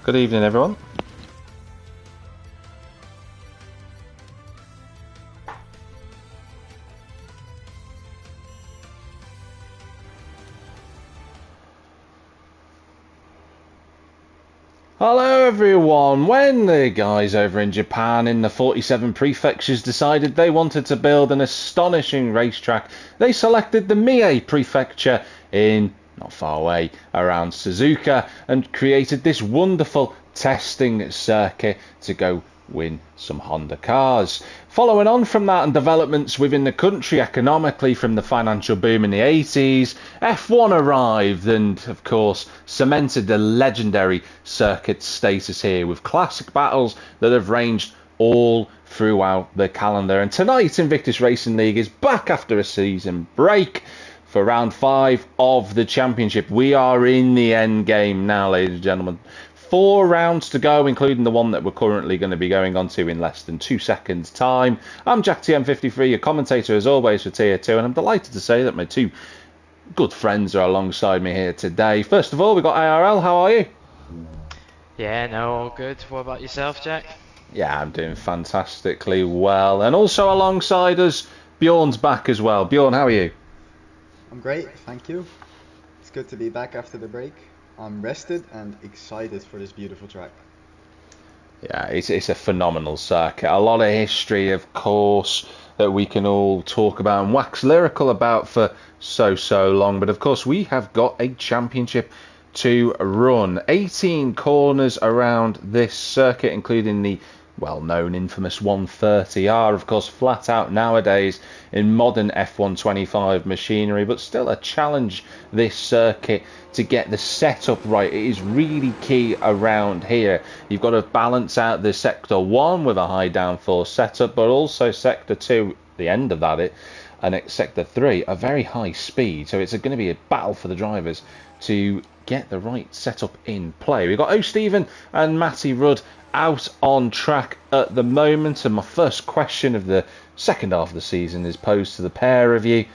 Good evening, everyone. Hello everyone! When the guys over in Japan in the 47 prefectures decided they wanted to build an astonishing racetrack, they selected the Mie prefecture in not far away around Suzuka and created this wonderful testing circuit to go win some Honda cars. Following on from that and developments within the country economically from the financial boom in the 80s, F1 arrived and of course cemented the legendary circuit status here with classic battles that have ranged all throughout the calendar. And tonight Invictus Racing League is back after a season break for round 5 of the championship. We are in the end game now, ladies and gentlemen. 4 rounds to go, including the one that we're currently going to be going on to in less than 2 seconds time. I'm Jack TM53, your commentator as always for Tier 2, and I'm delighted to say that my 2 good friends are alongside me here today. First of all, we've got IRL. How are you? Yeah, no, all good. What about yourself, Jack? Yeah, I'm doing fantastically well. And also alongside us, Bjorn's back as well. Bjorn, how are you? I'm great, thank you. It's good to be back after the break. I'm rested and excited for this beautiful track. Yeah, it's a phenomenal circuit. A lot of history, of course, that we can all talk about and wax lyrical about for so long. But of course, we have got a championship to run. 18 corners around this circuit, including the well-known infamous 130R, of course, flat out nowadays in modern F125 machinery, but still a challenge, this circuit, to get the setup right. It is really key around here. You've got to balance out the Sector 1 with a high downforce setup, but also Sector 2, the end of that, and Sector 3, a very high speed. So it's going to be a battle for the drivers to get the right setup in play. We've got O'Stephen and Matty Rudd out on track at the moment, and my first question of the second half of the season is posed to the pair of you.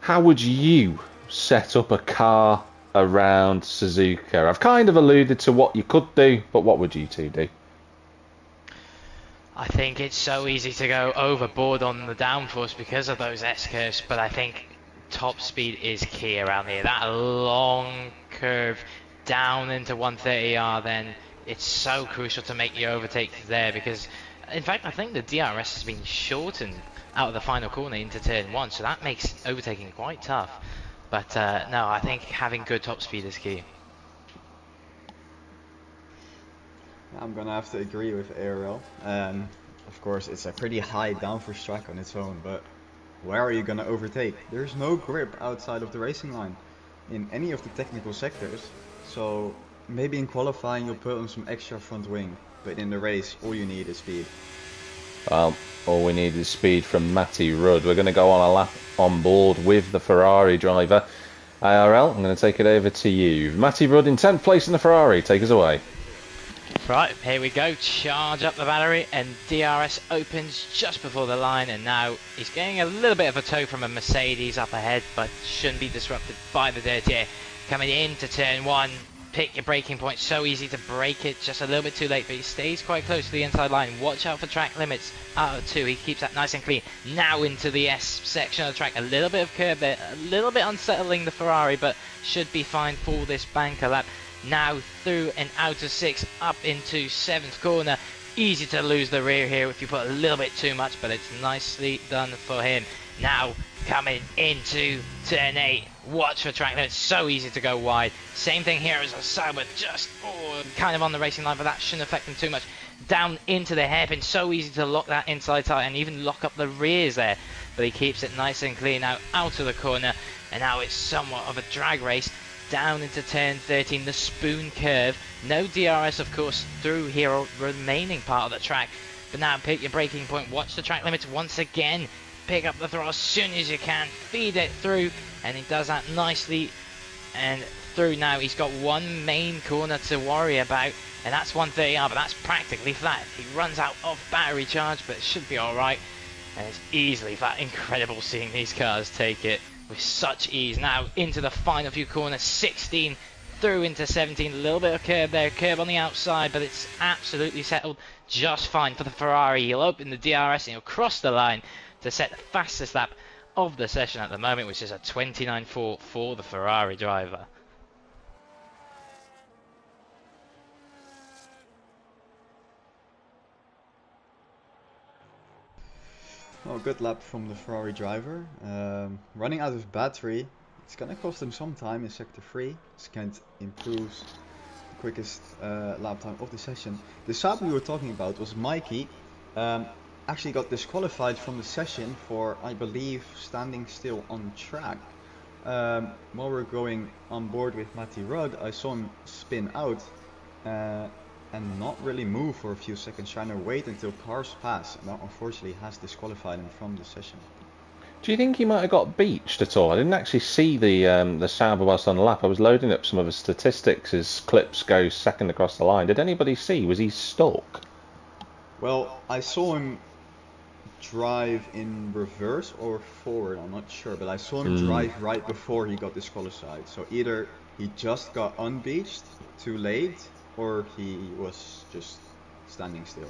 How would you set up a car around Suzuka? I've kind of alluded to what you could do, but what would you two do? I think it's so easy to go overboard on the downforce because of those S-curves, but I think top speed is key around here. That long curve down into 130R, then it's so crucial to make your overtake there, because in fact I think the DRS has been shortened out of the final corner into turn 1, so that makes overtaking quite tough. But no, I think having good top speed is key. I'm gonna have to agree with ARL. Of course, it's a pretty high downforce track on its own, but where are you gonna overtake? There's no grip outside of the racing line in any of the technical sectors, so maybe in qualifying you'll put on some extra front wing, but in the race all you need is speed. Well, all we need is speed from Matty Rudd. We're going to go on a lap on board with the Ferrari driver. IRL, I'm going to take it over to you. Matty Rudd in 10th place in the Ferrari. Take us away. Right, here we go. Charge up the battery, and DRS opens just before the line, and now he's getting a little bit of a tow from a Mercedes up ahead, but shouldn't be disrupted by the dirty air. Coming into turn 1, pick your braking point. So easy to brake it, just a little bit too late, but he stays quite close to the inside line. Watch out for track limits out of 2. He keeps that nice and clean. Now into the S section of the track. A little bit of curb there, a little bit unsettling the Ferrari, but should be fine for this banker lap. Now through and out of 6, up into 7th corner. Easy to lose the rear here if you put a little bit too much, but it's nicely done for him. Now coming into turn 8, watch for track limits. So easy to go wide. Same thing here as a Sauber, just kind of on the racing line, but that shouldn't affect him too much. Down into the hairpin, so easy to lock that inside tyre and even lock up the rears there, but he keeps it nice and clean out of the corner. And now it's somewhat of a drag race down into turn 13, the spoon curve. No DRS of course through here, remaining part of the track, but now pick your braking point. Watch the track limits once again. Pick up the throttle as soon as you can, feed it through, and he does that nicely. And through now, he's got one main corner to worry about, and that's 130R, but that's practically flat. He runs out of battery charge, but it should be alright. And it's easily flat. Incredible seeing these cars take it with such ease. Now into the final few corners, 16, through into 17. A little bit of curb there, curb on the outside, but it's absolutely settled just fine for the Ferrari. He'll open the DRS and he'll cross the line to set the fastest lap of the session at the moment, which is a 29.4 for the Ferrari driver. Well, good lap from the Ferrari driver. Running out of battery, it's gonna cost him some time in sector 3. As Kent improves the quickest lap time of the session. The Saab we were talking about was Mikey. Actually got disqualified from the session for, I believe, standing still on track. While we're going on board with Matty Rudd, I saw him spin out and not really move for a few seconds, trying to wait until cars pass, and that unfortunately has disqualified him from the session. Do you think he might have got beached at all? I didn't actually see the Sauber whilst on the lap. I was loading up some of his statistics as Clips goes second across the line. Did anybody see? Was he stuck? Well, I saw him drive in reverse or forward, I'm not sure, but I saw him drive right before he got disqualified. So either he just got unbeached too late, or he was just standing still.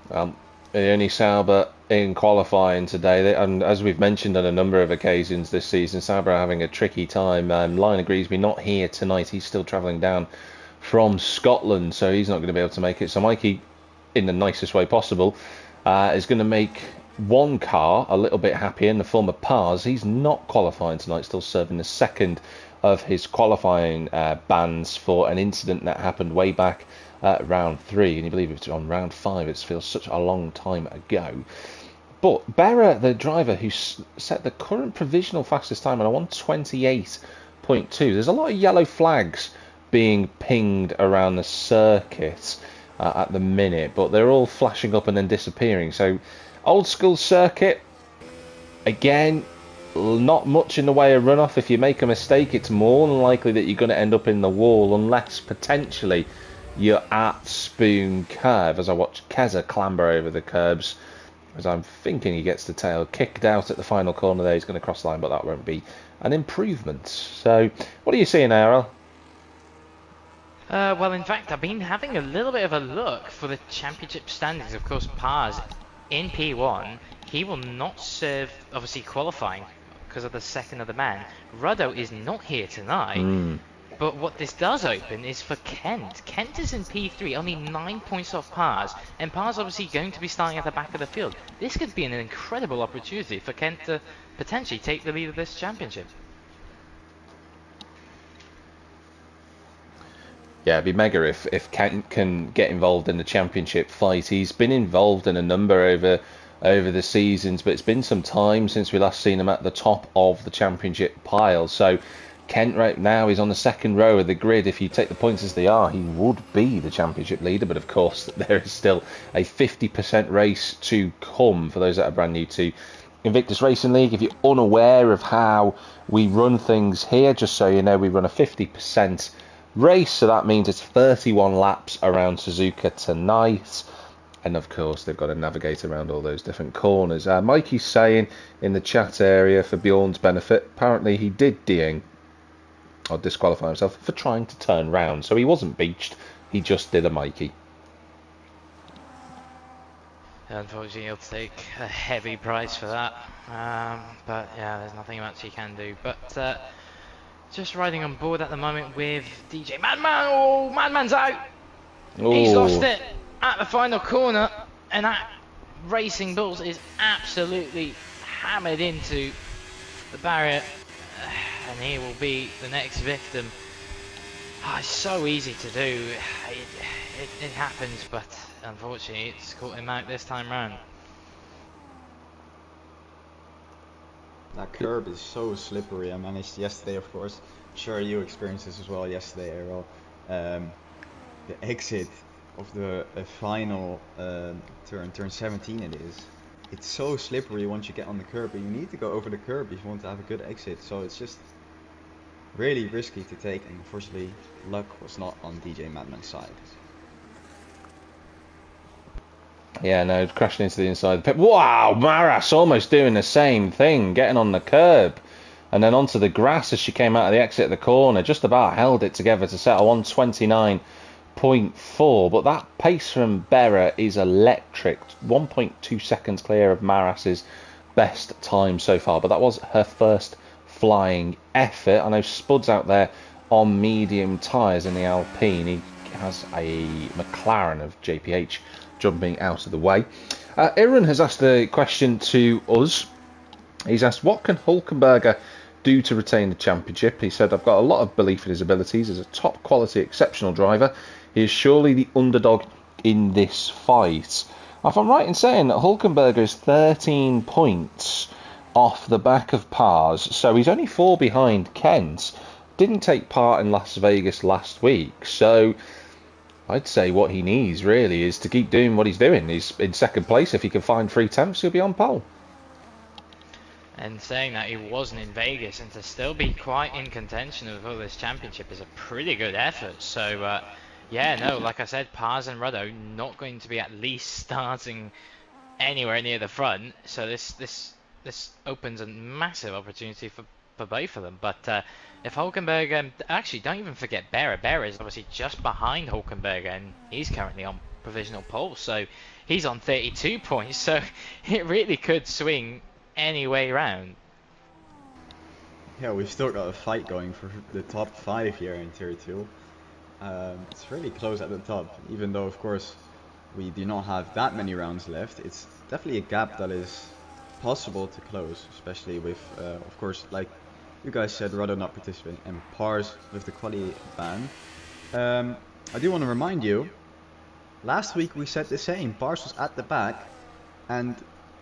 The only Sauber in qualifying today, and as we've mentioned on a number of occasions this season, Sauber are having a tricky time. Lyon agrees me not here tonight. He's still travelling down from Scotland, so he's not going to be able to make it. So Mikey, in the nicest way possible, is going to make one car a little bit happy in the form of Pars. He's not qualifying tonight, still serving the second of his qualifying bans for an incident that happened way back at round 3, and you believe it was on round 5. It feels such a long time ago. But Berra, the driver who set the current provisional fastest time on a 1:28.2, there's a lot of yellow flags being pinged around the circuit at the minute, but they're all flashing up and then disappearing. So old school circuit, again, not much in the way of runoff. If you make a mistake, it's more than likely that you're going to end up in the wall, unless potentially you're at Spoon Curve. As I watch Keza clamber over the curbs, as I'm thinking he gets the tail kicked out at the final corner there. He's going to cross the line, but that won't be an improvement. So what are you seeing, Errol? Well, in fact, I've been having a little bit of a look for the championship standings. Of course, Pars in P1, he will not serve, obviously, qualifying because of the second of the man. Ruddo is not here tonight, but what this does open is for Kent. Kent is in P3, only 9 points off Pars, and Pars obviously going to be starting at the back of the field. This could be an incredible opportunity for Kent to potentially take the lead of this championship. Yeah, it'd be mega if Kent can get involved in the championship fight. He's been involved in a number over the seasons, but it's been some time since we last seen him at the top of the championship pile. So Kent right now is on the second row of the grid. If you take the points as they are, he would be the championship leader, but of course there is still a 50% race to come for those that are brand new to Invictus Racing League. If you're unaware of how we run things here, just so you know, we run a 50% race, so that means it's 31 laps around Suzuka tonight, and of course they've got to navigate around all those different corners. Mikey's saying in the chat area, for Bjorn's benefit, apparently he did ding or disqualify himself for trying to turn round, so he wasn't beached, he just did a Mikey. Unfortunately, he'll take a heavy price for that, but yeah, there's nothing much he can do. But just riding on board at the moment with DJ Madman. Oh, Madman's out. Ooh. He's lost it at the final corner, and that Racing Bulls is absolutely hammered into the barrier, and he will be the next victim. Oh, it's so easy to do. It happens, but unfortunately it's caught him out this time round. That curb is so slippery. I managed yesterday, of course. I'm sure you experienced this as well yesterday, Errol. The exit of the final turn 17 it is. It's so slippery once you get on the curb, but you need to go over the curb if you want to have a good exit. So it's just really risky to take, and unfortunately luck was not on DJ Madman's side. Yeah, no, crashing into the inside of the pit. Wow, Maras almost doing the same thing, getting on the curb. and then onto the grass as she came out of the exit of the corner. Just about held it together to settle on 29.4. But that pace from Berra is electric. 1.2 seconds clear of Maras's best time so far. But that was her first flying effort. I know Spud's out there on medium tyres in the Alpine. He has a McLaren of JPH jumping out of the way. Aaron has asked a question to us. He's asked, what can Hulkenberger do to retain the championship? He said, I've got a lot of belief in his abilities as a top quality, exceptional driver. He is surely the underdog in this fight. If I'm right in saying that Hulkenberger is 13 points off the back of Pars, so he's only 4 behind Kent. Didn't take part in Las Vegas last week, so I'd say what he needs really is to keep doing what he's doing. He's in second place. If he can find 3 temps, he'll be on pole. And saying that he wasn't in Vegas and to still be quite in contention of all this championship is a pretty good effort. So yeah, no, like I said, Pars and Ruddo not going to be at least starting anywhere near the front. So this opens a massive opportunity for both of them. But if Hulkenberg, actually don't even forget Berra. Berra is obviously just behind Hulkenberg and he's currently on provisional pole. So he's on 32 points. So it really could swing any way round. Yeah, we've still got a fight going for the top 5 here in Tier 2. It's really close at the top, even though of course we do not have that many rounds left. It's definitely a gap that is possible to close, especially with of course, like you guys said, Ruddo not participating and Pars with the quali ban. I do want to remind you, last week we said the same. Pars was at the back and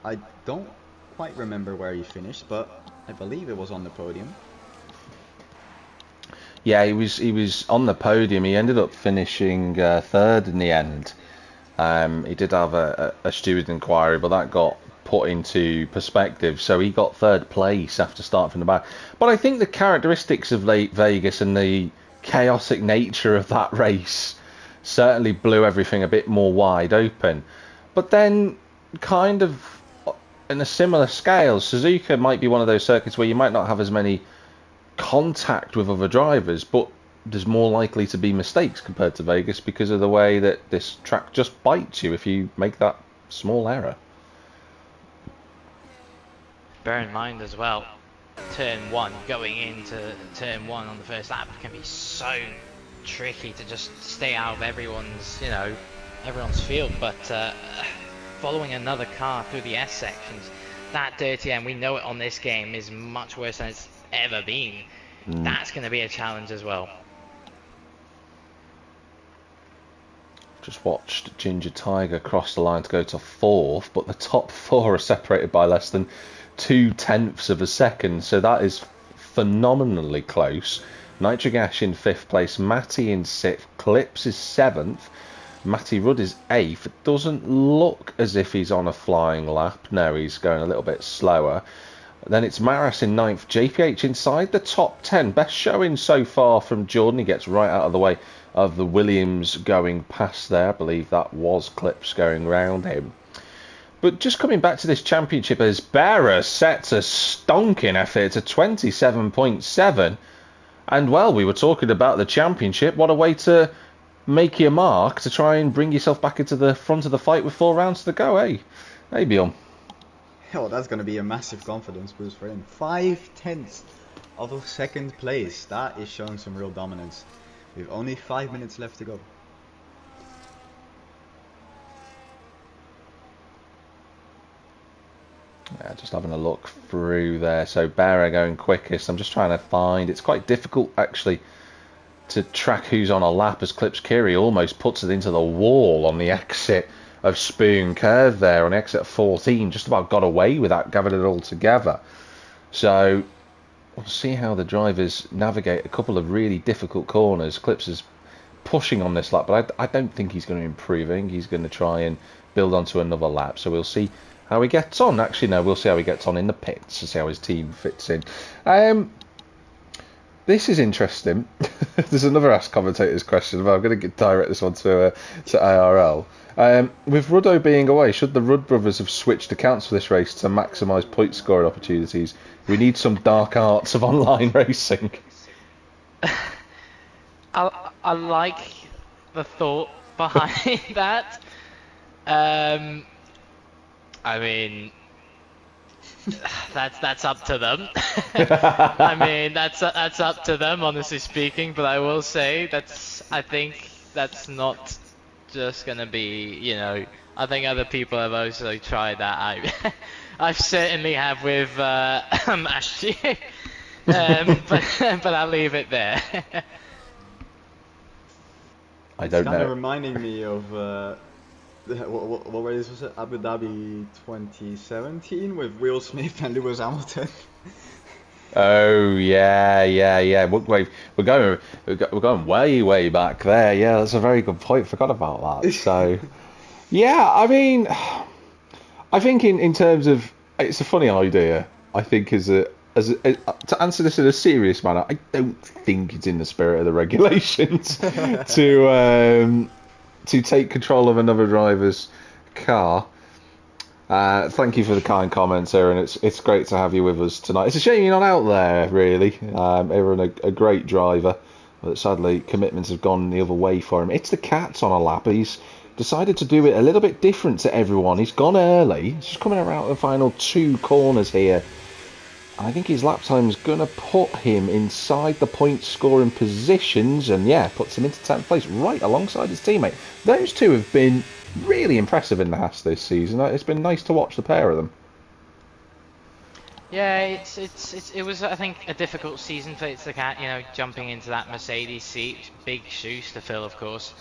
I don't quite remember where he finished, but I believe it was on the podium. Yeah, he was on the podium. He ended up finishing 3rd in the end. He did have a steward inquiry, but that got put into perspective. So he got 3rd place after starting from the back. But I think the characteristics of late Vegas and the chaotic nature of that race certainly blew everything a bit more wide open. But then kind of in a similar scale, Suzuka might be one of those circuits where you might not have as many contact with other drivers, but there's more likely to be mistakes compared to Vegas because of the way that this track just bites you if you make that small error. Bear in mind as well, turn 1, going into turn 1 on the first lap can be so tricky to just stay out of everyone's field, but following another car through the S sections, that dirty end, we know it on this game, is much worse than it's ever been. That's going to be a challenge as well. Just watched Ginger Tiger cross the line to go to 4th, but the top 4 are separated by less than 0.2 of a second, so that is phenomenally close. Nitric Ash in 5th place, Matty in 6th, Clips is 7th, Matty Rudd is 8th. It doesn't look as if he's on a flying lap. No, he's going a little bit slower. Then it's Maras in 9th, JPH inside the top 10. Best showing so far from Jordan. He gets right out of the way of the Williams going past there. I believe that was Clips going round him. But just coming back to this championship, as Berra sets a stonking effort to 27.7. And well, we were talking about the championship. What a way to make your mark to try and bring yourself back into the front of the fight with 4 rounds to go, eh? Hey, Bjorn. Oh, that's going to be a massive confidence boost for him. 0.5 of a second place. That is showing some real dominance. We've only 5 minutes left to go. Yeah, just having a look through there. So Berra going quickest. I'm just trying to find. It's quite difficult actually to track who's on a lap, as Clips Kiri almost puts it into the wall on the exit of Spoon Curve there on the exit of 14. Just about got away with that, gathered it all together. So we'll see how the drivers navigate a couple of really difficult corners. Clips is pushing on this lap, but I don't think he's going to improve. I think he's going to try and build onto another lap. So we'll see how he gets on. Actually, no, we'll see how he gets on in the pits to see how his team fits in. This is interesting. There's another Ask Commentators question, but I'm going to direct this one to ARL. With Ruddo being away, should the Rudd brothers have switched accounts for this race to maximise point scoring opportunities? We need some dark arts of online racing. I like the thought behind that. I mean, that's up to them. I mean, that's up to them, honestly speaking. But I will say I think that's not just gonna be, you know. I think other people have also tried that. I've certainly have with Ashley. But I'll leave it there. I don't It's kind of know. reminding me of what race was it? Abu Dhabi 2017 with Will Smith and Lewis Hamilton. Oh yeah. We're going way back there. Yeah, that's a very good point. Forgot about that. So, yeah, I mean, I think in terms of, it's a funny idea. I think to answer this in a serious manner, I don't think it's in the spirit of the regulations to take control of another driver's car. Thank you for the kind comments, Aaron. It's great to have you with us tonight. It's a shame you're not out there, really. Aaron, a great driver, but sadly commitments have gone the other way for him. It's the Cats on a lap. He's decided to do it a little bit different to everyone. He's gone early. He's just coming around the final 2 corners here. I think his lap time's going to put him inside the point scoring positions and, yeah, puts him into 10th place right alongside his teammate. Those two have been really impressive in the Haas this season. It's been nice to watch the pair of them. Yeah, it was, I think, a difficult season for It's the Cat, you know, jumping into that Mercedes seat. Big shoes to fill, of course.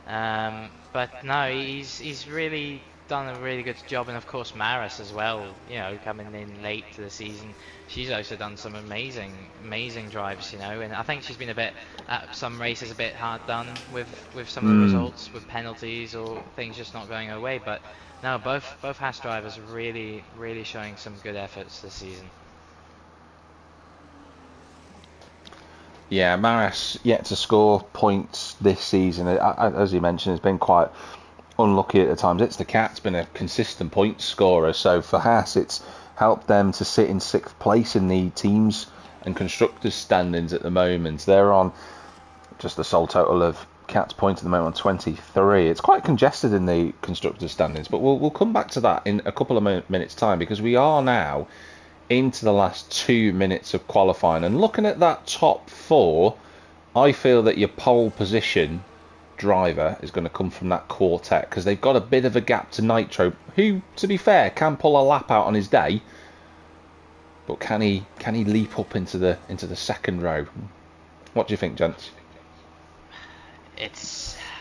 But no, he's really done a really good job, and of course Maris as well, you know, coming in late to the season. She's also done some amazing drives, you know, and I think she's been at some races a bit hard done with some of the results, with penalties or things just not going her way. But no, both Haas drivers really showing some good efforts this season. Yeah, Maris yet to score points this season. As you mentioned, it's been quite unlucky at the times. It's the Cat's been a consistent point scorer, so for Haas it's helped them to sit in 6th place in the teams and constructors standings at the moment. They're on just the sole total of Cat's points at the moment on 23. It's quite congested in the constructors standings, but we'll come back to that in a couple of minutes time, because we are now into the last 2 minutes of qualifying, and looking at that top 4, I feel that your pole position driver is going to come from that quartet, because they've got a bit of a gap to Nitro, who, to be fair, can pull a lap out on his day, but can he leap up into the second row? What do you think, gents?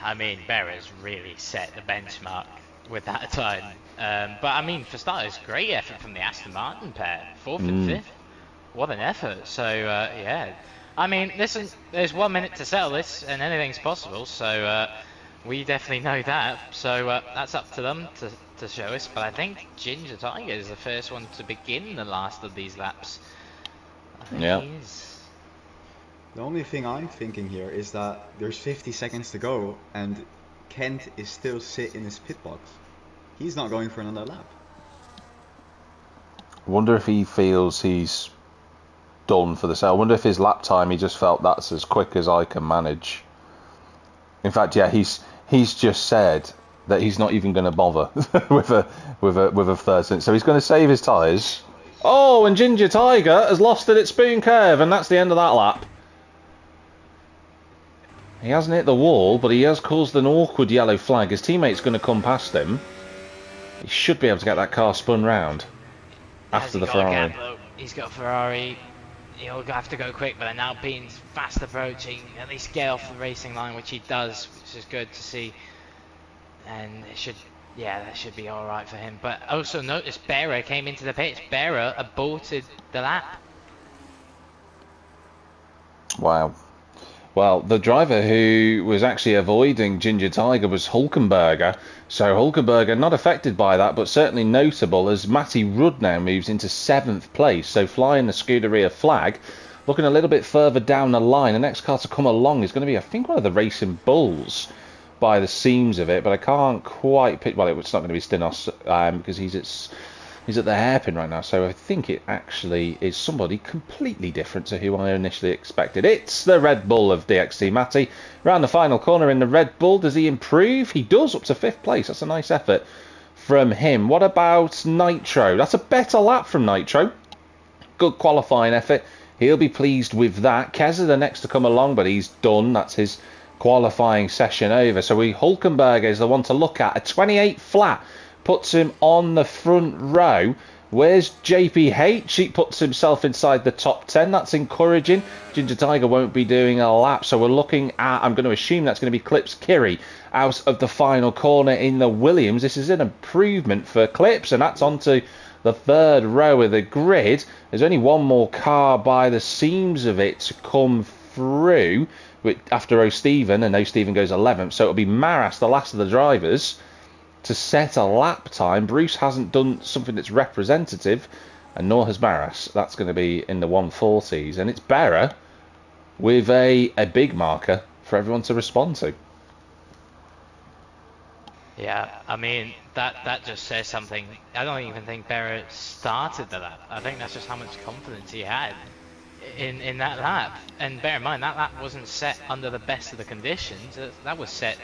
I mean, Berra's really set the benchmark with that time. But I mean, for starters, great effort from the Aston Martin pair, 4th and 5th. What an effort! So yeah. I mean, listen, there's 1 minute to settle this, and anything's possible, so we definitely know that. So that's up to them to show us, but I think Ginger Tiger is the first one to begin the last of these laps. I think he is. The only thing I'm thinking here is that there's 50 seconds to go, and Kent is still sit in his pit box. He's not going for another lap. I wonder if he feels he's done for the sale. I wonder if his lap time, he just felt that's as quick as I can manage. In fact, yeah, he's just said that he's not even going to bother with a third stint. So he's going to save his tyres. Oh, and Ginger Tiger has lost it at Spoon Curve, and that's the end of that lap. He hasn't hit the wall, but he has caused an awkward yellow flag. His teammate's going to come past him. He should be able to get that car spun round after the Ferrari. He's got a Ferrari. He'll have to go quick, but then Alpine's fast approaching. At least get off the racing line, which he does, which is good to see. And that should be all right for him. But also notice Berra came into the pits. Berra aborted the lap. Wow. Well, the driver who was actually avoiding Ginger Tiger was Hulkenberger. So Hulkenberger not affected by that, but certainly notable as Matty Rudd now moves into 7th place. So flying the Scuderia flag. looking a little bit further down the line. The next car to come along is going to be, I think, one of the Racing Bulls by the seams of it, but I can't quite pick. Well, it's not going to be Stinos because he's at the hairpin right now, so I think it actually is somebody completely different to who I initially expected. It's the Red Bull of DXT Matty. Round the final corner in the Red Bull. Does he improve? He does, up to 5th place. That's a nice effort from him. What about Nitro? That's a better lap from Nitro. Good qualifying effort. He'll be pleased with that. Keza the next to come along, but he's done. That's his qualifying session over. So Hulkenberg is the one to look at. A 28 flat puts him on the front row. Where's JPH? He puts himself inside the top 10. That's encouraging. Ginger Tiger won't be doing a lap, so we're looking at, I'm going to assume that's going to be Clips Kiri out of the final corner in the Williams. This is an improvement for Clips, and that's onto the 3rd row of the grid. There's only one more car by the seams of it to come through after O'Stephen, and O'Stephen goes 11th, so it'll be Maras, the last of the drivers, to set a lap time. Bruce hasn't done something that's representative, and nor has Maras. That's going to be in the 140s, and it's Berra with a big marker for everyone to respond to. Yeah, I mean, that just says something. I don't even think Berra started the lap. I think that's just how much confidence he had in that lap. And bear in mind, that lap wasn't set under the best of the conditions. That was set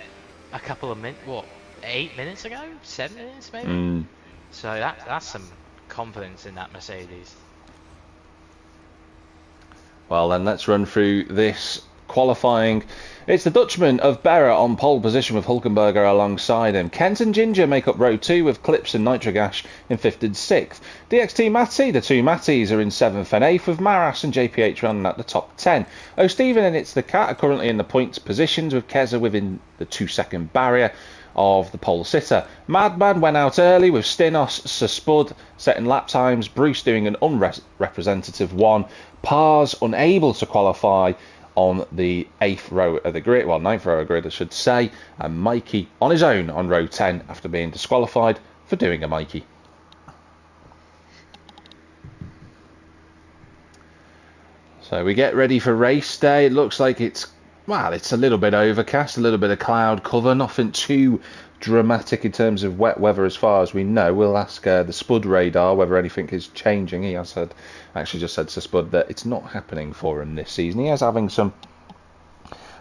a couple of minutes, 8 minutes ago? 7 minutes maybe? So that's some confidence in that Mercedes. Well then, let's run through this qualifying. It's the Dutchman of Berra on pole position with Hulkenberger alongside him. Kent and Ginger make up row 2 with Clips and Nitrogash in 5th and 6th. DXT Matty, the two Matties, are in 7th and 8th with Maras and JPH running at the top 10. O'Stephen and It's the Cat are currently in the points positions with Keza within the 2-second barrier of the pole sitter. Madman went out early with Stinos, Sir Spud setting lap times, Bruce doing an unrepresentative one, Pars unable to qualify on the 8th row of the grid, 9th row of the grid I should say, and Mikey on his own on row 10 after being disqualified for doing a Mikey. So we get ready for race day. It looks like it's a little bit overcast, a little bit of cloud cover, nothing too dramatic in terms of wet weather as far as we know. We'll ask the Spud radar whether anything is changing. He has just said to Spud that it's not happening for him this season. He is having some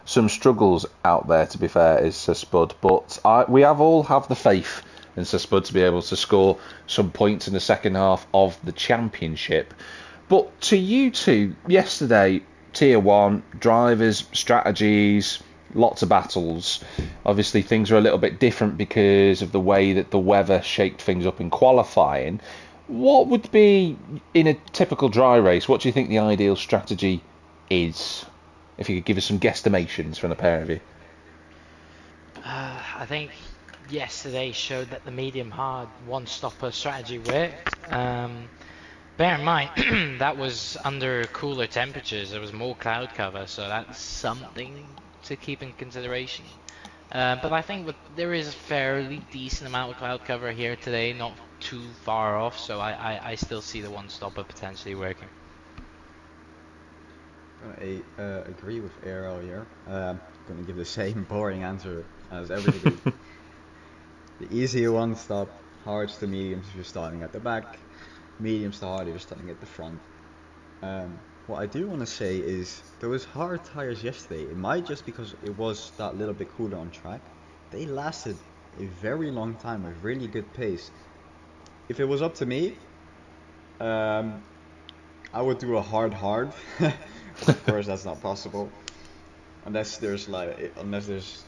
struggles out there, to be fair, is Sir Spud, but we all have the faith in Sir Spud to be able to score some points in the second half of the championship. But to you two, yesterday, Tier 1, drivers, strategies, lots of battles. Obviously, things are a little bit different because of the way that the weather shaped things up in qualifying. What would be, in a typical dry race, what do you think the ideal strategy is? If you could give us some guesstimations from the pair of you. I think yesterday showed that the medium-hard one-stopper strategy worked. Bear in mind, that was under cooler temperatures. There was more cloud cover, so that's something to keep in consideration. But I think there is a fairly decent amount of cloud cover here today, not too far off, so I still see the one-stopper potentially working. I agree with Ariel here. I'm going to give the same boring answer as everybody. The easier one-stop, hards to mediums if you're starting at the back, mediums to hard if you're starting at the front. What I do want to say is those hard tires yesterday, it might just because it was that little bit cooler on track, they lasted a very long time with really good pace. If it was up to me, I would do a hard. Of course, that's not possible unless there's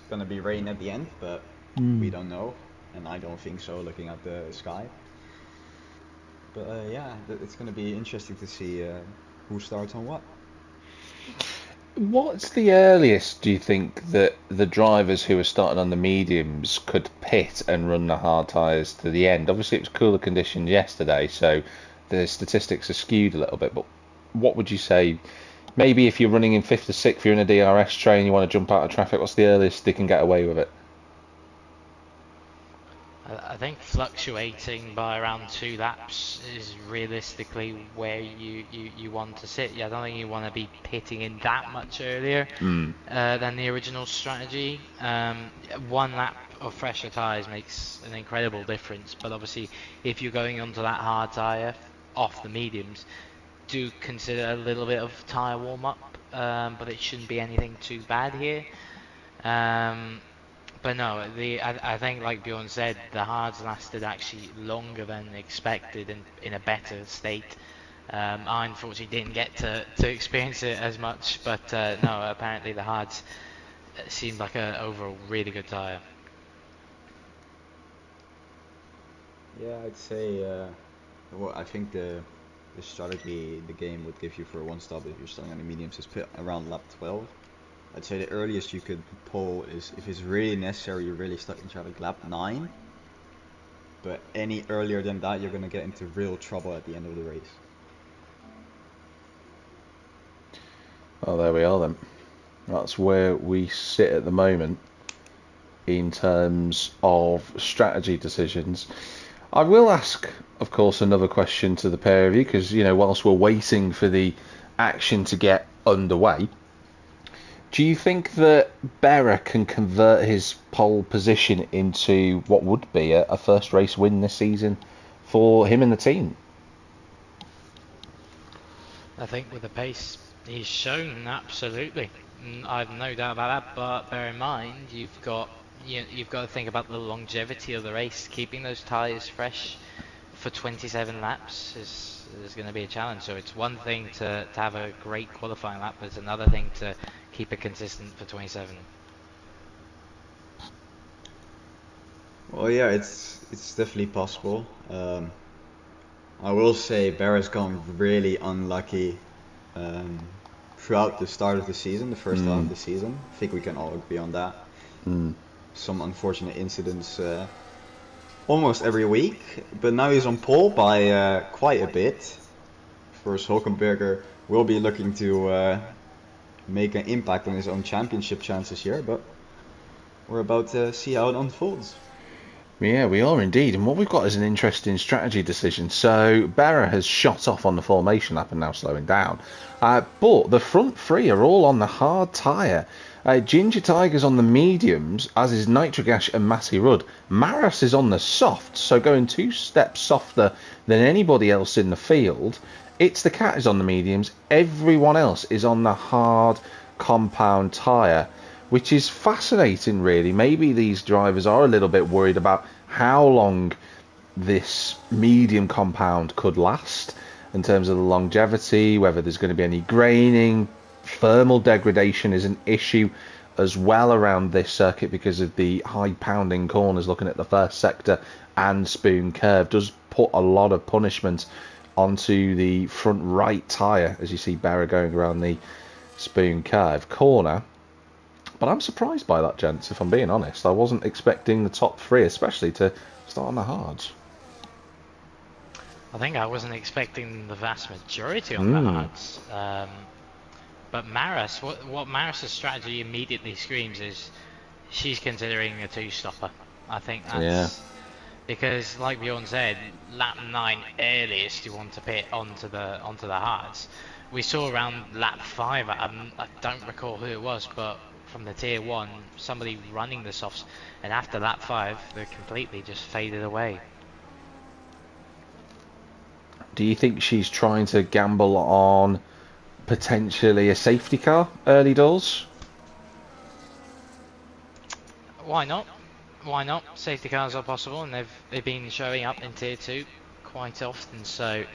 gonna be rain at the end, but we don't know, and I don't think so looking at the sky. But yeah, it's gonna be interesting to see who starts on what. What's the earliest, do you think, that the drivers who are starting on the mediums could pit and run the hard tyres to the end? Obviously, it was cooler conditions yesterday, so the statistics are skewed a little bit, but what would you say? Maybe if you're running in 5th or 6th, you're in a DRS train, you want to jump out of traffic, what's the earliest they can get away with it? I think fluctuating by around 2 laps is realistically where you want to sit. Yeah, I don't think you want to be pitting in that much earlier than the original strategy. 1 lap of fresher tyres makes an incredible difference, but obviously if you're going onto that hard tyre off the mediums, do consider a little bit of tyre warm-up, but it shouldn't be anything too bad here. But no, I think like Bjorn said, the hards lasted actually longer than expected and in a better state. I unfortunately didn't get to experience it as much, but no, apparently the hards seemed like a overall really good tyre. Yeah, I'd say. Well, I think the strategy the game would give you for one stop if you're starting on the mediums is pit around lap 12. I'd say the earliest you could pull is if it's really necessary, you're really stuck in traffic, lap 9. But any earlier than that, you're gonna get into real trouble at the end of the race. Well, there we are then. That's where we sit at the moment in terms of strategy decisions. I will ask, of course, another question to the pair of you, because, you know, whilst we're waiting for the action to get underway, do you think that Berra can convert his pole position into what would be a first race win this season for him and the team? I think with the pace he's shown, absolutely. I've no doubt about that, but bear in mind you've got to think about the longevity of the race. Keeping those tyres fresh for 27 laps is going to be a challenge. So it's one thing to have a great qualifying lap, but it's another thing to keep it consistent for 27. Well, yeah, it's definitely possible. I will say Barra's gone really unlucky throughout the start of the season, the first half of the season. I think we can all agree on that. Some unfortunate incidents almost every week, but now he's on pole by quite a bit. Of course, Hulkenberger will be looking to make an impact on his own championship chances here, but we're about to see how it unfolds. Yeah, we are indeed. And what we've got is an interesting strategy decision. So Berra has shot off on the formation lap and now slowing down. But the front three are all on the hard tyre. Ginger Tiger's on the mediums, as is Nitrogash and Matty Rudd. Maras is on the soft, so going 2 steps softer than anybody else in the field. It's the Cat is on the mediums. Everyone else is on the hard compound tyre, which is fascinating, really. Maybe these drivers are a little bit worried about how long this medium compound could last in terms of the longevity, whether there's going to be any graining. Thermal degradation is an issue as well around this circuit because of the high pounding corners. Looking at the first sector and Spoon Curve does put a lot of punishment onto the front right tyre, as you see Berra going around the Spoon Curve corner. But I'm surprised by that, gents, if I'm being honest. I wasn't expecting the top three, especially, to start on the hards. I think I wasn't expecting the vast majority on the hards. But Maris, what Maris' strategy immediately screams is she's considering a 2-stopper. I think that's because, like Bjorn said, lap 9 earliest you want to pit onto the hards. We saw around lap 5. I don't recall who it was, but from the tier 1, somebody running the softs, and after lap 5, they completely just faded away. Do you think she's trying to gamble on potentially a safety car early doors? Why not? Why not? Safety cars are possible, and they've been showing up in tier 2 quite often. So,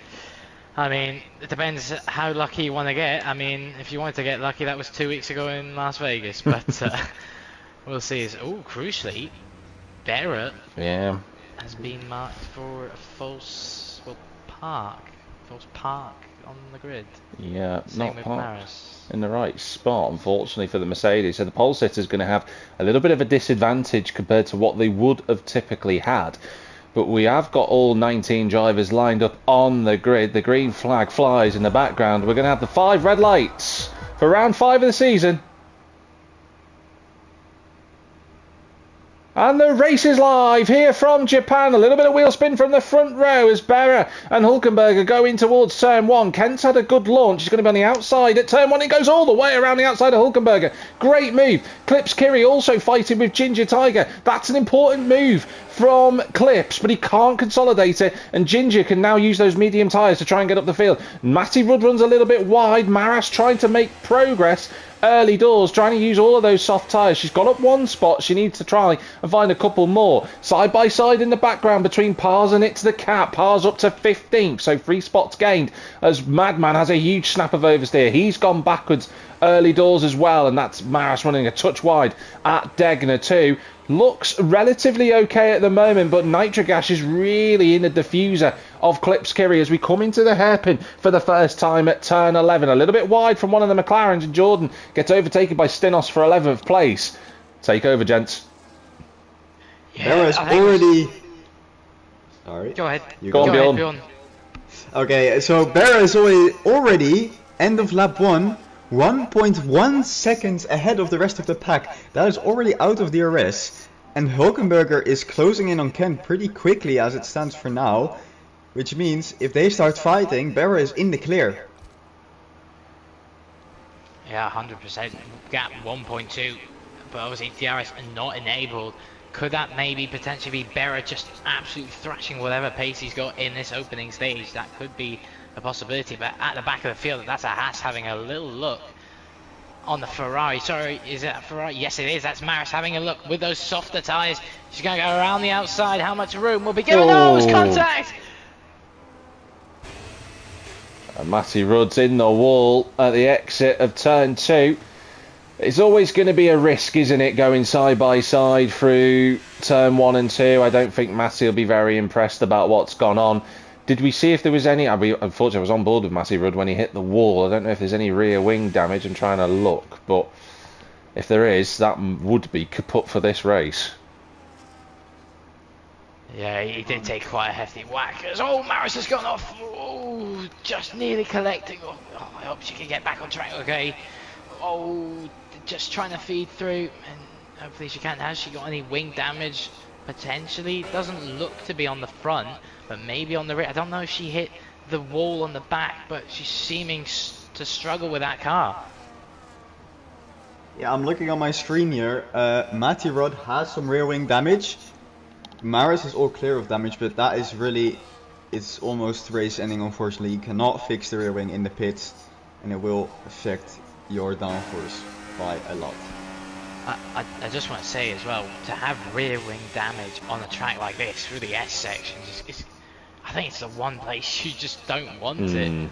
I mean, it depends how lucky you want to get. I mean, if you wanted to get lucky, that was 2 weeks ago in Las Vegas. But we'll see. Crucially, Barrett has been marked for a false park on the grid. Yeah, Same not parked in the right spot, unfortunately, for the Mercedes. So the pole sitter is going to have a little bit of a disadvantage compared to what they would have typically had. But we have got all 19 drivers lined up on the grid. The green flag flies in the background. We're going to have the 5 red lights for round 5 of the season. And the race is live here from Japan. A little bit of wheel spin from the front row as Berra and Hulkenberger go in towards turn 1. Kent's had a good launch. He's going to be on the outside at turn 1. It goes all the way around the outside of Hulkenberger. Great move. Clips Kiri also fighting with Ginger Tiger. That's an important move from Clips, but he can't consolidate it. And Ginger can now use those medium tyres to try and get up the field. Matty Rudd runs a little bit wide. Maras trying to make progress early doors, trying to use all of those soft tyres. She's got up one spot. She needs to try and find a couple more. Side by side in the background between Pars and It's the Cat. Pars up to 15th, so 3 spots gained as Madman has a huge snap of oversteer. He's gone backwards early doors as well, and that's Maras running a touch wide at Degner too. Looks relatively okay at the moment, but Nitrogas is really in the diffuser of Clips Kiri as we come into the hairpin for the first time at turn 11. A little bit wide from one of the McLarens, and Jordan gets overtaken by Stinos for 11th place. Take over, gents. Yeah, Berra's already... Sorry. Go ahead. Go on, Bjorn. Okay, so Berra is already end of lap 1, 1.1 seconds ahead of the rest of the pack. That is already out of DRS. And Hulkenberger is closing in on Kent pretty quickly as it stands for now. Which means if they start fighting, Berra is in the clear. Yeah, 100%. Gap 1.2. But obviously DRS are not enabled. Could that maybe potentially be Berra just absolutely thrashing whatever pace he's got in this opening stage? That could be a possibility, but at the back of the field, that's a Haas having a little look on the Ferrari. Sorry, is it a Ferrari? Yes, it is. That's Maris having a look with those softer tyres. She's going to go around the outside. How much room will be given? Oh, it's contact! And Matty Rudd's in the wall at the exit of turn 2. It's always going to be a risk, isn't it, going side by side through turn 1 and 2. I don't think Matty will be very impressed about what's gone on. Did we see if there was any... Unfortunately, I was on board with Matty Rudd when he hit the wall. I don't know if there's any rear wing damage. I'm trying to look, but if there is, that would be kaput for this race. Yeah, he did take quite a hefty whack. Oh, Maris has gone off. Oh, just nearly collecting. Oh, I hope she can get back on track, okay? Oh, just trying to feed through, and hopefully she can. Has she got any wing damage? Potentially. Doesn't look to be on the front, but maybe on the rear. I don't know if she hit the wall on the back, but she's seeming to struggle with that car. Yeah, I'm looking on my screen here. Matty Rudd has some rear wing damage. Maris is all clear of damage, but that is really... It's almost race ending, unfortunately. You cannot fix the rear wing in the pits, and it will affect your downforce by a lot. I just want to say as well, to have rear wing damage on a track like this through the S sections, I think it's the one place you just don't want it.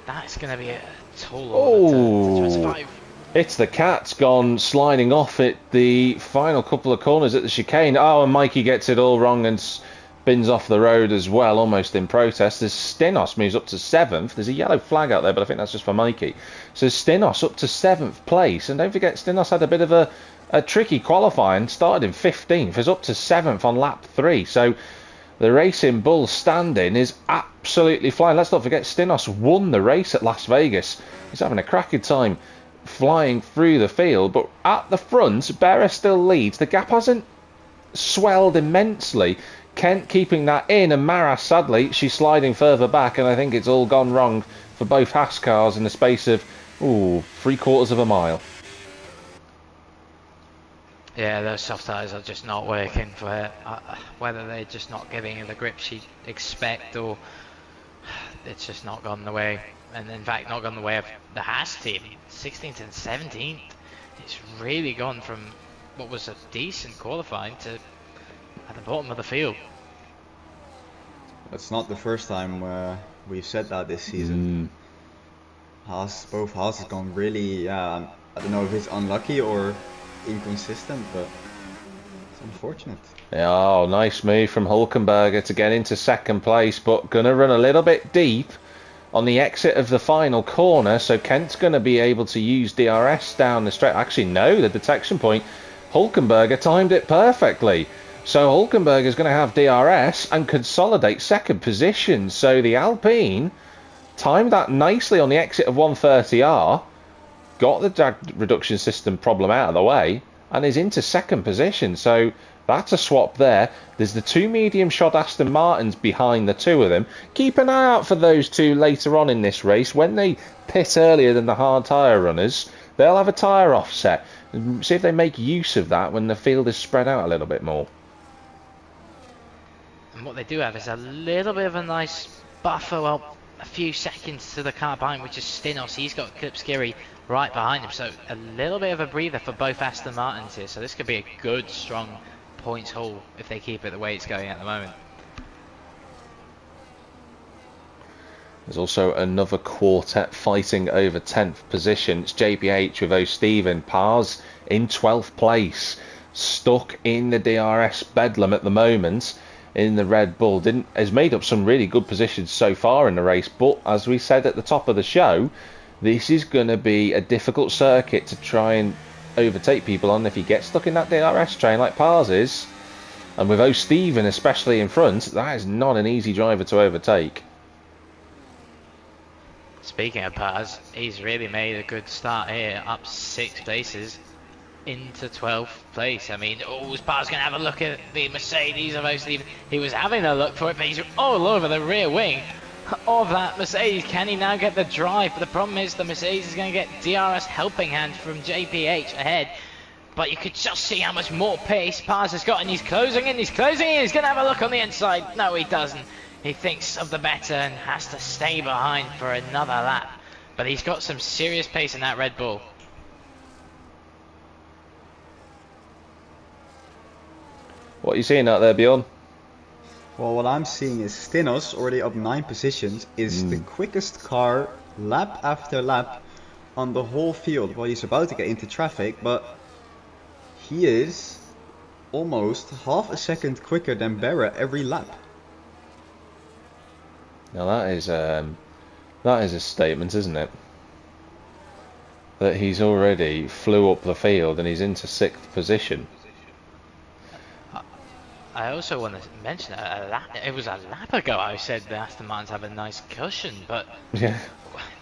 That's going to be a tall order to survive. It's the Cat's gone sliding off at the final couple of corners at the chicane. Oh, and Mikey gets it all wrong and spins off the road as well, almost in protest. There's Stinos moves up to 7th. There's a yellow flag out there, but I think that's just for Mikey. So Stinos up to 7th place. And don't forget, Stinos had a bit of a tricky qualifying. Started in 15th. Is up to 7th on lap 3. So the Racing Bull standing is absolutely flying. Let's not forget, Stinos won the race at Las Vegas. He's having a cracking time flying through the field. But at the front, Berra still leads. The gap hasn't swelled immensely. Kent keeping that in, and Maras, sadly, she's sliding further back, and I think it's all gone wrong for both Haas cars in the space of, 3/4 of a mile. Yeah, those soft tyres are just not working for her. Whether they're just not giving her the grip she'd expect, or it's just not gone the way, and in fact not gone the way of the Haas team. 16th and 17th. It's really gone from what was a decent qualifying to at the bottom of the field. It's not the first time we've said that this season. Both Haas has gone really, I don't know if it's unlucky or inconsistent, but it's unfortunate. Oh, nice move from Hulkenberger to get into 2nd place, but gonna run a little bit deep on the exit of the final corner, so Kent's gonna be able to use DRS down the straight. Actually, no, the detection point, Hulkenberger timed it perfectly. So Hulkenberg is going to have DRS and consolidate 2nd position. So the Alpine timed that nicely on the exit of 130R, got the drag reduction system problem out of the way, and is into 2nd position. So That's a swap there. There's the 2 medium-shod Aston Martins behind the 2 of them. Keep an eye out for those 2 later on in this race. When they pit earlier than the hard tyre runners, they'll have a tyre offset. See if they make use of that when the field is spread out a little bit more. And what they do have is a little bit of a nice buffer, well, a few seconds to the car behind, which is Stinos. He's got Klipskiri right behind him, so a little bit of a breather for both Aston Martins here. So this could be a good, strong points haul if they keep it the way it's going at the moment. There's also another quartet fighting over 10th position. It's JPH with O'Stephen. Pars in 12th place. Stuck in the DRS bedlam at the moment in the Red Bull. Has made up some really good positions so far in the race, but as we said at the top of the show, this is going to be a difficult circuit to try and overtake people on if he gets stuck in that DRS train like Pars is. And with O'Stephen especially in front, that is not an easy driver to overtake. Speaking of Paz, he's really made a good start here, up 6 places into 12th place. I mean, is Paz going to have a look at the Mercedes of O'Stephen? He was having a look for it, but he's all over the rear wing of that Mercedes. Can he now get the drive? But the problem is the Mercedes is going to get DRS helping hand from JPH ahead. But you could just see how much more pace Paz has got, and he's closing in, he's going to have a look on the inside. No, he doesn't. He thinks of the better and has to stay behind for another lap. But he's got some serious pace in that Red Bull. What are you seeing out there, Bjorn? Well, what I'm seeing is Stinos, already up 9 positions, is the quickest car lap after lap on the whole field. Well, he's about to get into traffic, but he is almost half a second quicker than Barra every lap. Now that is a statement, isn't it? That he's already flew up the field and he's into 6th position. I also want to mention it was a lap ago I said the Aston Martins have a nice cushion, but yeah,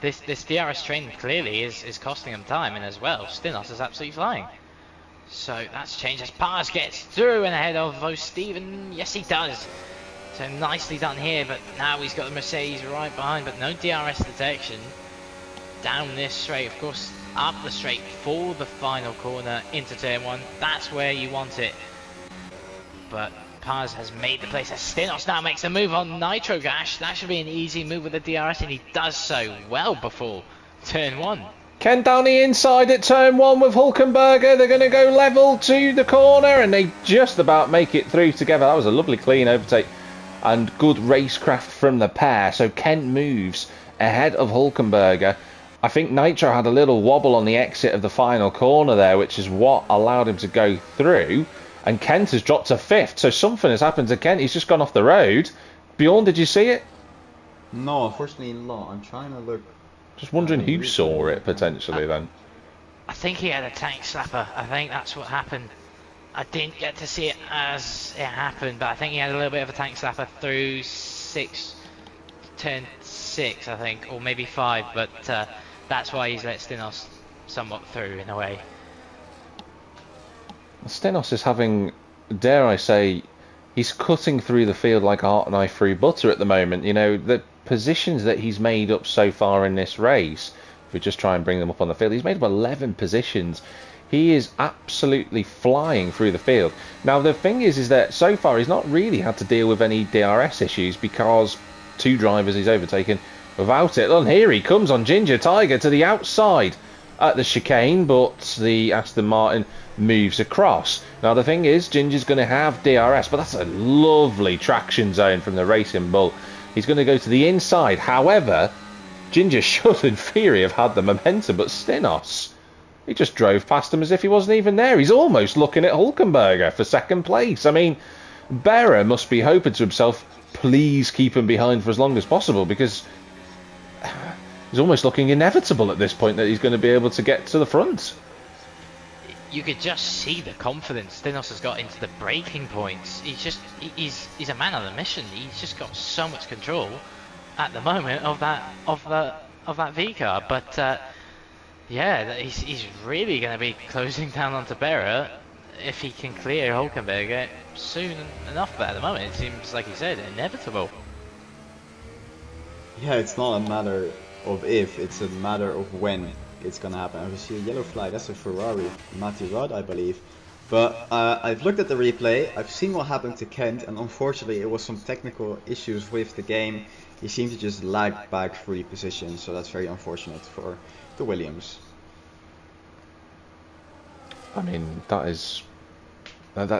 this DRS train clearly is costing them time, and as well, Stinos is absolutely flying. So that's changed as Paz gets through and ahead of O'Stephen. Yes, he does. So nicely done here, but now he's got the Mercedes right behind, but no DRS detection. Down this straight, of course, up the straight for the final corner into turn 1. That's where you want it. But Paz has made the place as Stinos now makes a move on Nitro Gash. That should be an easy move with the DRS, and he does so well before turn 1. Ken down the inside at turn 1 with Hulkenberger. They're going to go level to the corner, and they just about make it through together. That was a lovely clean overtake and good racecraft from the pair. So Kent moves ahead of Hulkenberger. I think Nitro had a little wobble on the exit of the final corner there, which is what allowed him to go through. And Kent has dropped to 5th. So something has happened to Kent. He's just gone off the road. Bjorn, did you see it? No, unfortunately not. I'm trying to look. Just wondering who saw it potentially then. I think he had a tank slapper. I think that's what happened. I didn't get to see it as it happened, but I think he had a little bit of a tank slapper through turn 6, I think, or maybe 5, but that's why he's let Stinos somewhat through in a way. Stinos is having, dare I say, he's cutting through the field like a hot knife through butter at the moment. You know, the positions that he's made up so far in this race, if we just try and bring them up on the field, he's made up 11 positions. He is absolutely flying through the field. Now, the thing is that so far he's not really had to deal with any DRS issues because 2 drivers he's overtaken without it. And here he comes on Ginger Tiger to the outside at the chicane, but the Aston Martin moves across. Now, the thing is, Ginger's going to have DRS, but that's a lovely traction zone from the Racing Bull. He's going to go to the inside. However, Ginger should, in theory, have had the momentum, but Stinos, he just drove past him as if he wasn't even there. He's almost looking at Hulkenberger for 2nd place. I mean, Berra must be hoping to himself, please keep him behind for as long as possible, because it's almost looking inevitable at this point that he's going to be able to get to the front. You could just see the confidence Stinos has got into the braking points. He's a man on a mission. He's just got so much control at the moment of that V car. But yeah, he's really going to be closing down onto Berra. if he can clear Hulkenberg soon enough, but at the moment it seems, like you said, inevitable. Yeah, it's not a matter of if, it's a matter of when it's gonna happen. I see a yellow flag, that's a Ferrari, Matty Rudd, I believe. But I've looked at the replay, I've seen what happened to Kent, and unfortunately it was some technical issues with the game. He seemed to just lag back 3 positions, so that's very unfortunate for the Williams. I mean, that's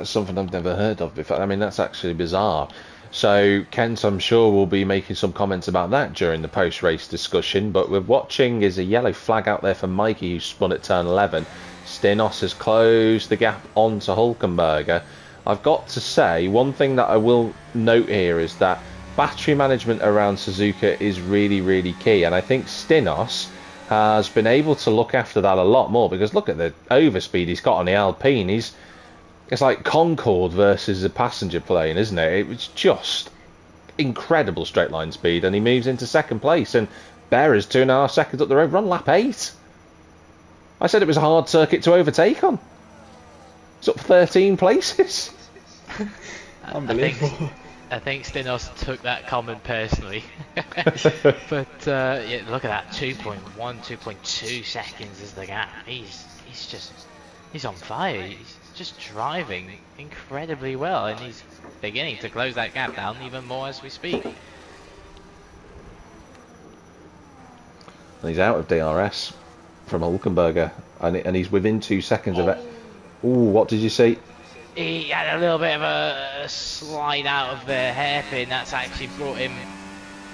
something I've never heard of before. I mean, that's actually bizarre. So Kent, I'm sure, will be making some comments about that during the post-race discussion. But we're watching is a yellow flag out there for Mikey, who spun at turn 11. Stinos has closed the gap onto Hulkenberg. I've got to say, one thing that I will note here is that battery management around Suzuka is really, really key. And I think Stinos has been able to look after that a lot more, because look at the overspeed he's got on the Alpine. It's like Concorde versus a passenger plane, isn't it? It was just incredible straight line speed, and he moves into second place. And Berra's 2.5 seconds up the road, run lap 8. I said it was a hard circuit to overtake on. It's up 13 places. Unbelievable. I think Stinos took that comment personally. But yeah, look at that, 2.1, 2.2 seconds is the gap. He's on fire. He's just driving incredibly well, and he's beginning to close that gap down even more as we speak. And he's out of DRS from Hulkenberg, and he's within 2 seconds of it. Ooh, what did you see? He had a little bit of a slide out of the hairpin. That's actually brought him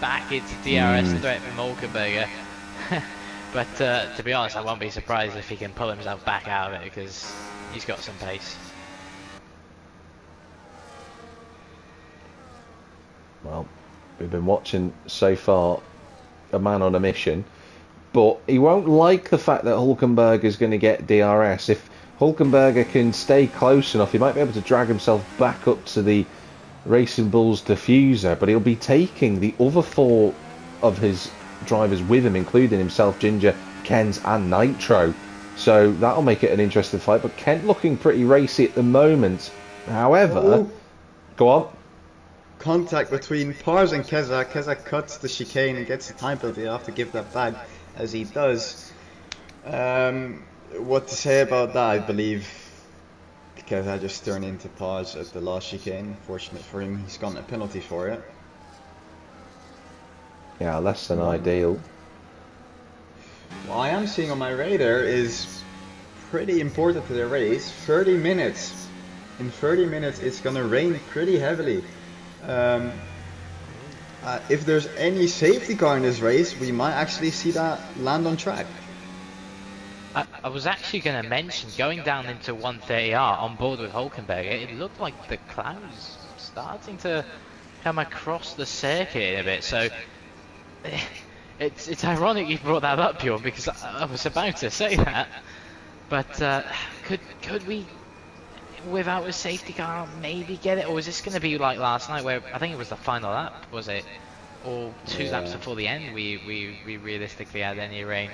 back into DRS threat from Hulkenberg. But to be honest, I won't be surprised if he can pull himself back out of it, because he's got some pace. Well, we've been watching so far a man on a mission, but he won't like the fact that Hulkenberg is going to get DRS. If Hulkenberg can stay close enough, he might be able to drag himself back up to the Racing Bulls diffuser, but he'll be taking the other 4 of his drivers with him, including himself, Ginger, Kent and Nitro. So that'll make it an interesting fight, but Kent looking pretty racy at the moment. However, go on. Contact between Pars and Keza. Keza cuts the chicane and gets the time penalty. He'll have to give that back, as he does. What to say about that? I believe Keza just turned into Pars at the last chicane. Fortunate for him, he's gotten a penalty for it. Yeah, less than ideal. What I am seeing on my radar is pretty important to the race. 30 minutes. In 30 minutes it's gonna rain pretty heavily. If there's any safety car in this race, we might actually see that land on track. I was actually going to mention, going down into 130R on board with Hulkenberg, it looked like the clouds starting to come across the circuit a bit. So it's ironic you brought that up, Bjorn, because I was about to say that. But could we, without a safety car, maybe get it? Or was this going to be like last night, where I think it was the final lap, was it? Or 2 laps before the end, we realistically had any rain?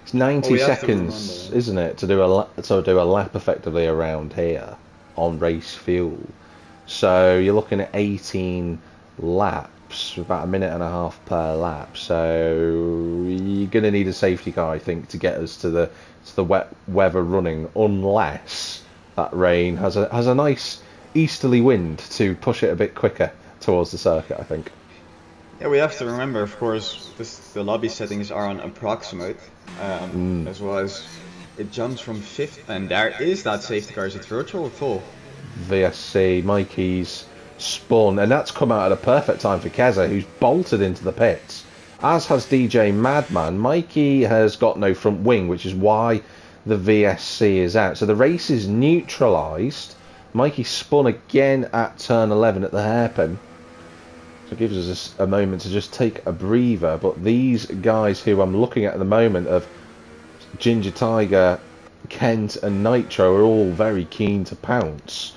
It's 90 seconds, isn't it, to do a lap effectively around here on race fuel. So you're looking at 18 laps, about 1.5 minutes per lap. So you're going to need a safety car, I think, to get us to the wet weather running, unless that rain has a nice easterly wind to push it a bit quicker towards the circuit, I think. Yeah, we have to remember, of course, the lobby settings are on approximate, as well as it jumps from 5th, and there is that safety car. Is it virtual or full? VSC, Mikey's spun, and that's come out at a perfect time for Keza, who's bolted into the pits, as has DJ Madman. Mikey has got no front wing, which is why the VSC is out. So the race is neutralised. Mikey spun again at turn 11 at the hairpin. So it gives us a moment to just take a breather. But these guys who I'm looking at the moment of Ginger Tiger, Kent and Nitro are all very keen to pounce.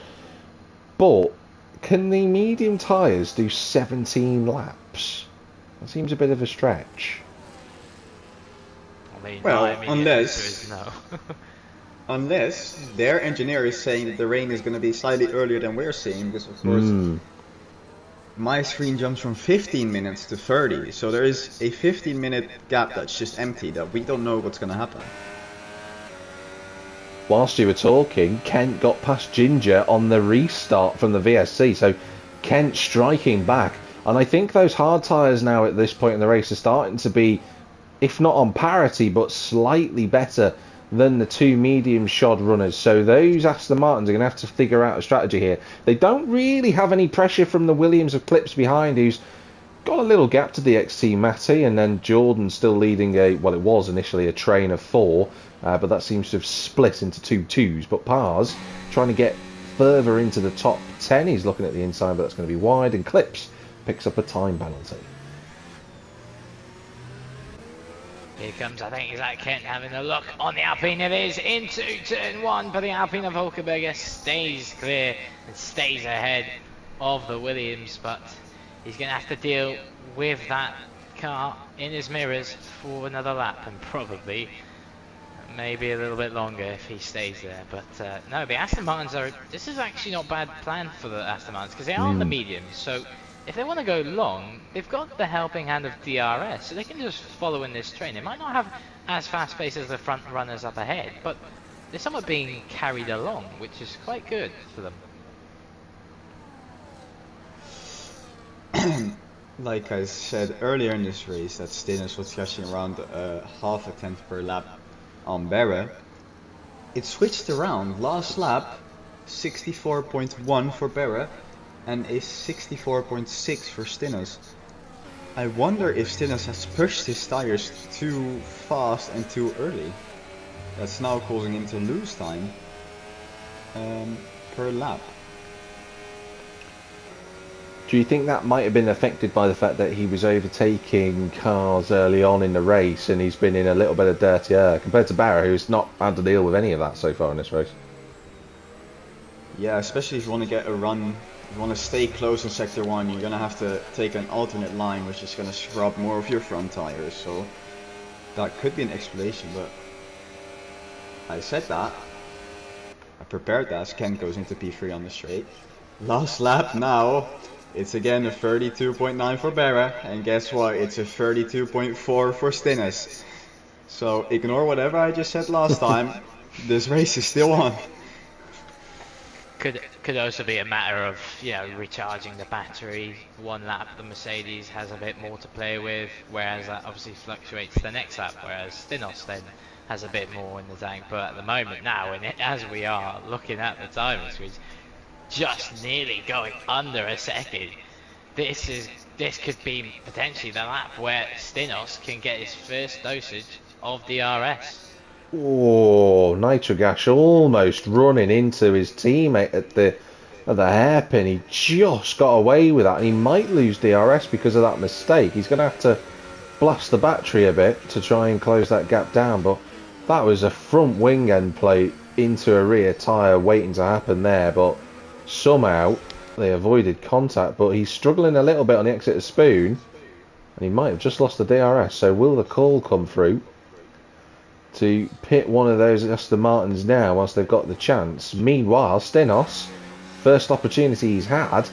But can the medium tyres do 17 laps? That seems a bit of a stretch. Well, unless... no. Unless their engineer is saying that the rain is going to be slightly earlier than we're seeing, because of course my screen jumps from 15 minutes to 30, so there is a 15-minute gap that's just empty that we don't know what's going to happen. Whilst you were talking, Kent got past Ginger on the restart from the VSC, so Kent striking back. And I think those hard tyres now at this point in the race are starting to be, if not on parity, but slightly better than the two medium shod runners. So those Aston Martins are going to have to figure out a strategy here. They don't really have any pressure from the Williams of Clips behind, who's got a little gap to the XT Matty, and then Jordan still leading it was initially a train of 4, but that seems to have split into 2 twos. But Pars trying to get further into the top 10. He's looking at the inside, but that's going to be wide, and Clips picks up a time penalty. Here comes, I think, is that Kent having a look on the Alpine. It is into turn 1, but the Alpine of Hulkenberger stays clear and stays ahead of the Williams, but he's going to have to deal with that car in his mirrors for another lap, and probably maybe a little bit longer if he stays there. But no, the Aston Martins are, this is actually not a bad plan for the Aston Martins, because they are on the mediums, so if they want to go long, they've got the helping hand of DRS, so they can just follow in this train. They might not have as fast pace as the front runners up ahead, but they're somewhat being carried along, which is quite good for them. Like I said earlier in this race, that Stennis was catching around half a tenth per lap on Barra. It switched around. Last lap, 64.1 for Barra and a 64.6 for Stennis. I wonder if Stennis has pushed his tires too fast and too early. That's now causing him to lose time per lap. Do you think that might have been affected by the fact that he was overtaking cars early on in the race, and he's been in a little bit of dirty air compared to Barra, who's not had to deal with any of that so far in this race? Yeah, especially if you want to get a run, if you want to stay close in sector 1, you're going to have to take an alternate line, which is going to scrub more of your front tires, so that could be an explanation. But I said that, I prepared that as Ken goes into P3 on the straight. Last lap now, it's again a 32.9 for Barra, and guess what, it's a 32.4 for Stennis. So ignore whatever I just said last time, this race is still on. Could also be a matter of, you know, recharging the battery. One lap the Mercedes has a bit more to play with, whereas that obviously fluctuates the next lap, whereas Stennis then has a bit more in the tank. But at the moment now, and as we are looking at the timing screens, just nearly going under a second, this could be potentially the lap where Stennis can get his first dosage of DRS. Oh, Nitrogash almost running into his teammate at the hairpin. He just got away with that, and he might lose DRS because of that mistake. He's going to have to blast the battery a bit to try and close that gap down, but that was a front wing end plate into a rear tyre waiting to happen there, but somehow they avoided contact. But he's struggling a little bit on the exit of Spoon, and he might have just lost the DRS. So will the call come through to pit one of those Aston Martins now whilst they've got the chance? Meanwhile, Stennis, first opportunity he's had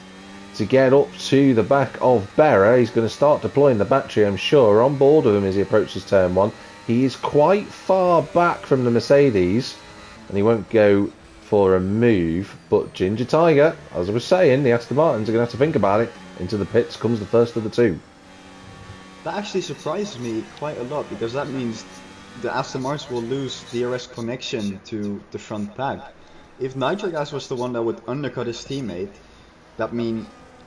to get up to the back of Barra. He's going to start deploying the battery, I'm sure, on board with him as he approaches turn 1. He is quite far back from the Mercedes, and he won't go for a move, but Ginger Tiger, as I was saying, the Aston Martins are going to have to think about it. Into the pits comes the first of the two. That actually surprises me quite a lot, because that means the Aston Martins will lose DRS connection to the front pack. If Nitrogas was the one that would undercut his teammate, that means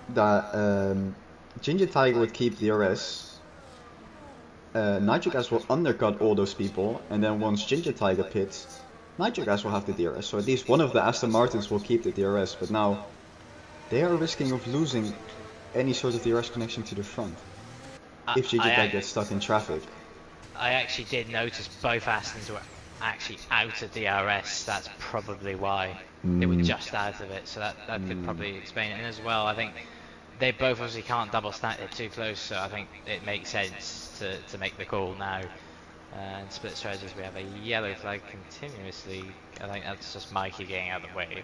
that Ginger Tiger would keep DRS, Nitrogas will undercut all those people, and then once Ginger Tiger pits, Nitrogas will have the DRS, so at least one of the Aston Martins will keep the DRS, but now they are risking of losing any sort of DRS connection to the front if Ginger Tiger gets stuck in traffic. I actually did notice both Astons were actually out of DRS. That's probably why they were just out of it. So that could probably explain it. And as well, I think they both obviously can't double stack. They're too close. So I think it makes sense to make the call now. And split strategies, we have a yellow flag continuously. I think that's just Mikey getting out of the way.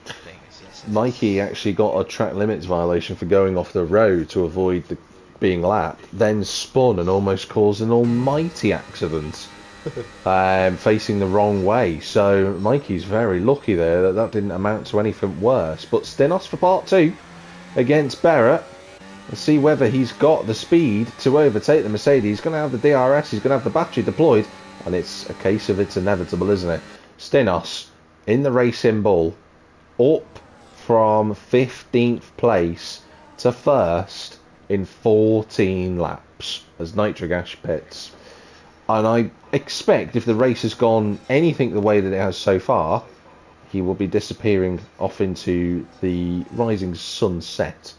Things. Yes, Mikey actually got a track limits violation for going off the road to avoid being lapped, then spun and almost caused an almighty accident, facing the wrong way. So Mikey's very lucky there that that didn't amount to anything worse. But Stinos for part 2 against Barrett. Let's see whether he's got the speed to overtake the Mercedes. He's going to have the DRS, he's going to have the battery deployed, and it's a case of it's inevitable, isn't it? Stinos in the Racing Bull, up from 15th place to first in 14 laps as Nitrogash pits. And I expect if the race has gone anything the way that it has so far, he will be disappearing off into the rising sunset.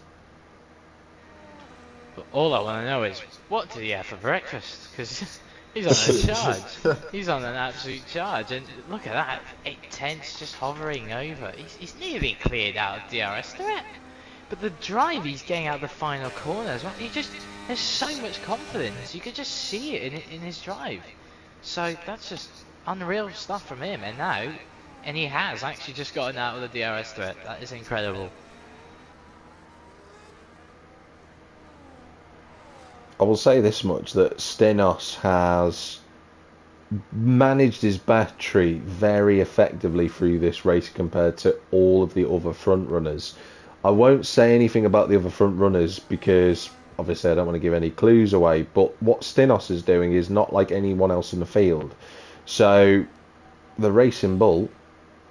But all I want to know is, what did he have for breakfast? Because he's on a charge. He's on an absolute charge. And look at that, 8/10 just hovering over. He's nearly cleared out of DRS threat. But the drive he's getting out of the final corner as well, there's so much confidence. You could just see it in his drive. So that's just unreal stuff from him. And he has actually just gotten out of the DRS threat. That is incredible. I will say this much, that Stinos has managed his battery very effectively through this race compared to all of the other front runners. I won't say anything about the other front runners because obviously I don't want to give any clues away, but what Stinos is doing is not like anyone else in the field. So the Racing Bull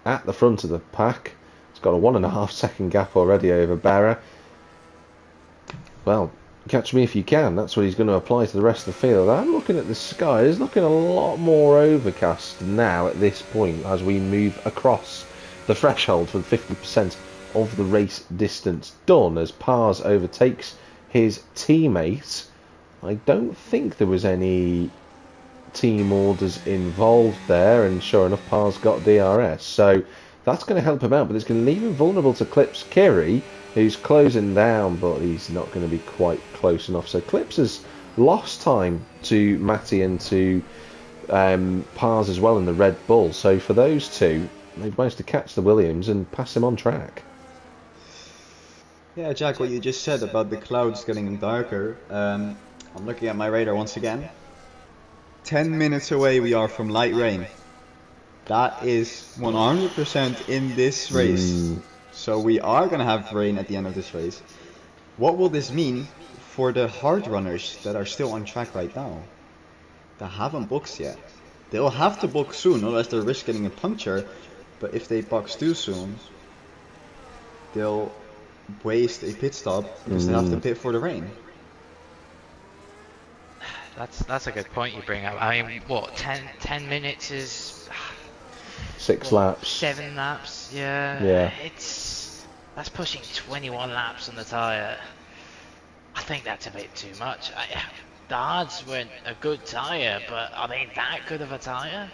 at the front of the pack, it's got a 1.5 second gap already over Barra. Well, catch me if you can, that's what he's going to apply to the rest of the field. I'm looking at the sky, it's looking a lot more overcast now at this point as we move across the threshold for 50% of the race distance done as Pars overtakes his teammate. I don't think there was any team orders involved there, and sure enough Pars got DRS, so that's going to help him out, but it's going to leave him vulnerable to Clips Kiri, who's closing down, but he's not going to be quite close enough. So Clips has lost time to Matty and to Pars as well in the Red Bull. So for those two, they've managed to catch the Williams and pass him on track. Yeah, Jack, what you just said about the clouds getting darker, I'm looking at my radar once again. 10 minutes away we are from light rain. That is 100% in this race. So we are going to have rain at the end of this race. What will this mean for the hard runners that are still on track right now? That haven't boxed yet. They'll have to box soon, unless they're risking getting a puncture. But if they box too soon, they'll waste a pit stop because they have to pit for the rain. That's a good point you bring up. I mean, what, 10 minutes is 6 laps. 7 laps, yeah. That's pushing 21 laps on the tyre. I think that's a bit too much. The hards weren't a good tyre, but are they that good of a tyre?